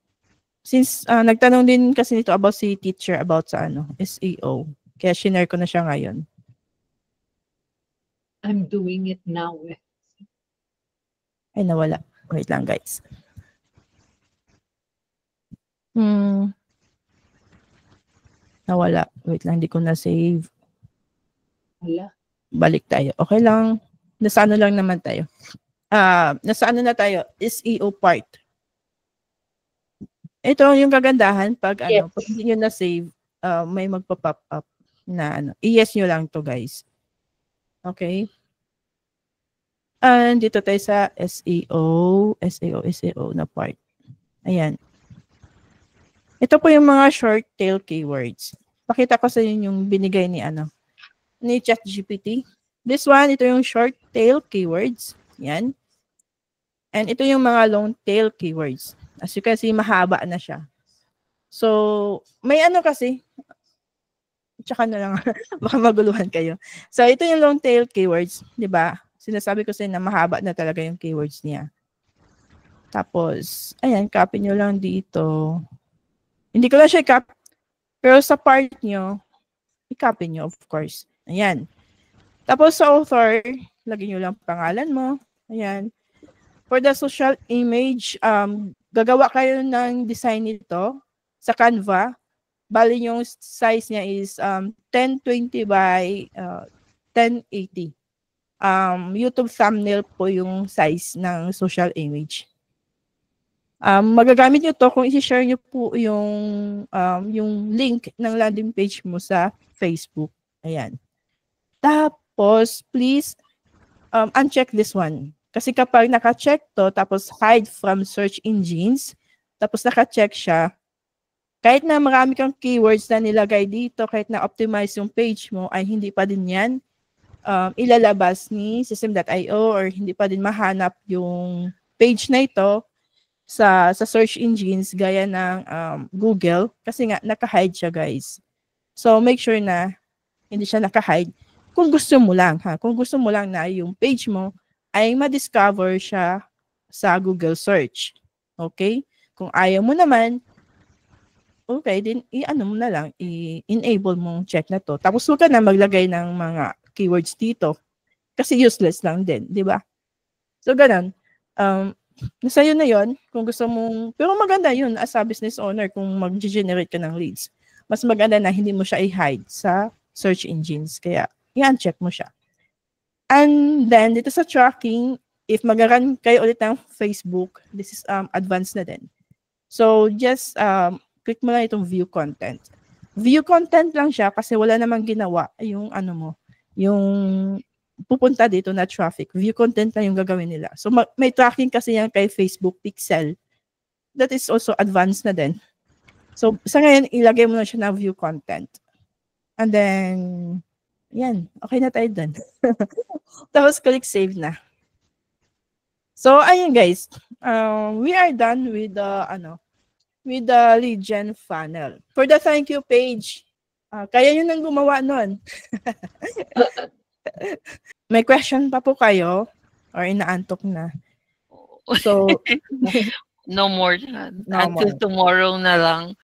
Speaker 1: Since nagtanong din kasi nito about si teacher about sa SEO. Kaya shinare ko na siya ngayon.
Speaker 2: I'm doing it now.
Speaker 1: Ay, nawala. Wait lang, guys. Nawala. Wait lang, hindi ko na-save.
Speaker 2: Wala.
Speaker 1: Balik tayo. Okay lang. Nasa lang naman tayo. Nasa na tayo? SEO part. Ito yung kagandahan pag pag hindi nyo na-save, may magpa-pop up na i-yes nyo lang to, guys. Okay? And dito tayo sa SEO na part. Ayan. Ito po yung mga short tail keywords. Pakita ko sa inyo yung binigay ni ChatGPT. This one, ito yung short tail keywords. Yan. And ito yung mga long tail keywords. As you can see, mahaba na siya. So, may kasi, tsaka na lang, baka maguluhan kayo. So, ito yung long tail keywords, di ba? Sinasabi ko sa inyo na mahaba na talaga yung keywords niya. Tapos, ayan, copy nyo lang dito. Hindi ko lang siya copy, pero sa part nyo, i-copy nyo, of course. Ayan. Tapos sa author, lagyan nyo lang pangalan mo. Ayan. For the social image, gagawa kayo ng design nito sa Canva. Bali yung size niya is 1020 by 1080. YouTube thumbnail po yung size ng social image. Magagamit nyo to kung i-share nyo po yung link ng landing page mo sa Facebook. Ayan. Tapos, please uncheck this one. Kasi kapag naka-check to, tapos hide from search engines, tapos naka-check siya, kahit na marami kang keywords na nilagay dito, kahit na optimize yung page mo, ay hindi pa din yan ilalabas ni System.io or hindi pa din mahanap yung page na ito sa search engines gaya ng Google kasi nga naka-hide siya, guys. So make sure na hindi siya naka-hide. Kung gusto mo lang, kung gusto mo lang na yung page mo ay ma-discover siya sa Google search. Okay? Kung ayaw mo naman, okay, din i-ano mo na lang, i-enable mong check na to. Tapos huwag ka na maglagay ng mga keywords dito kasi useless lang din, di ba? So ganun. Nasa yun na yun, kung gusto mong, pero maganda yun as a business owner kung mag-generate ka ng leads. Mas maganda na hindi mo siya i-hide sa search engines. Kaya, i-uncheck mo siya. And then, dito sa tracking, if mag-run kayo ulit ng Facebook, this is advanced na din. So, just click mo lang itong view content. View content lang siya kasi wala namang ginawa yung ano mo, yung pupunta dito na traffic. View content lang yung gagawin nila. So, may tracking kasi yan kay Facebook Pixel. That is also advanced na din. So, sa ngayon, ilagay mo na siya na view content. And then, yan. Okay na tayo dun. Tapos, click save na. So, ayun guys. We are done with the lead gen funnel. For the thank you page, kaya yun ang gumawa nun. May question pa po kayo? Or inaantok na? So,
Speaker 3: no more. Until tomorrow na lang.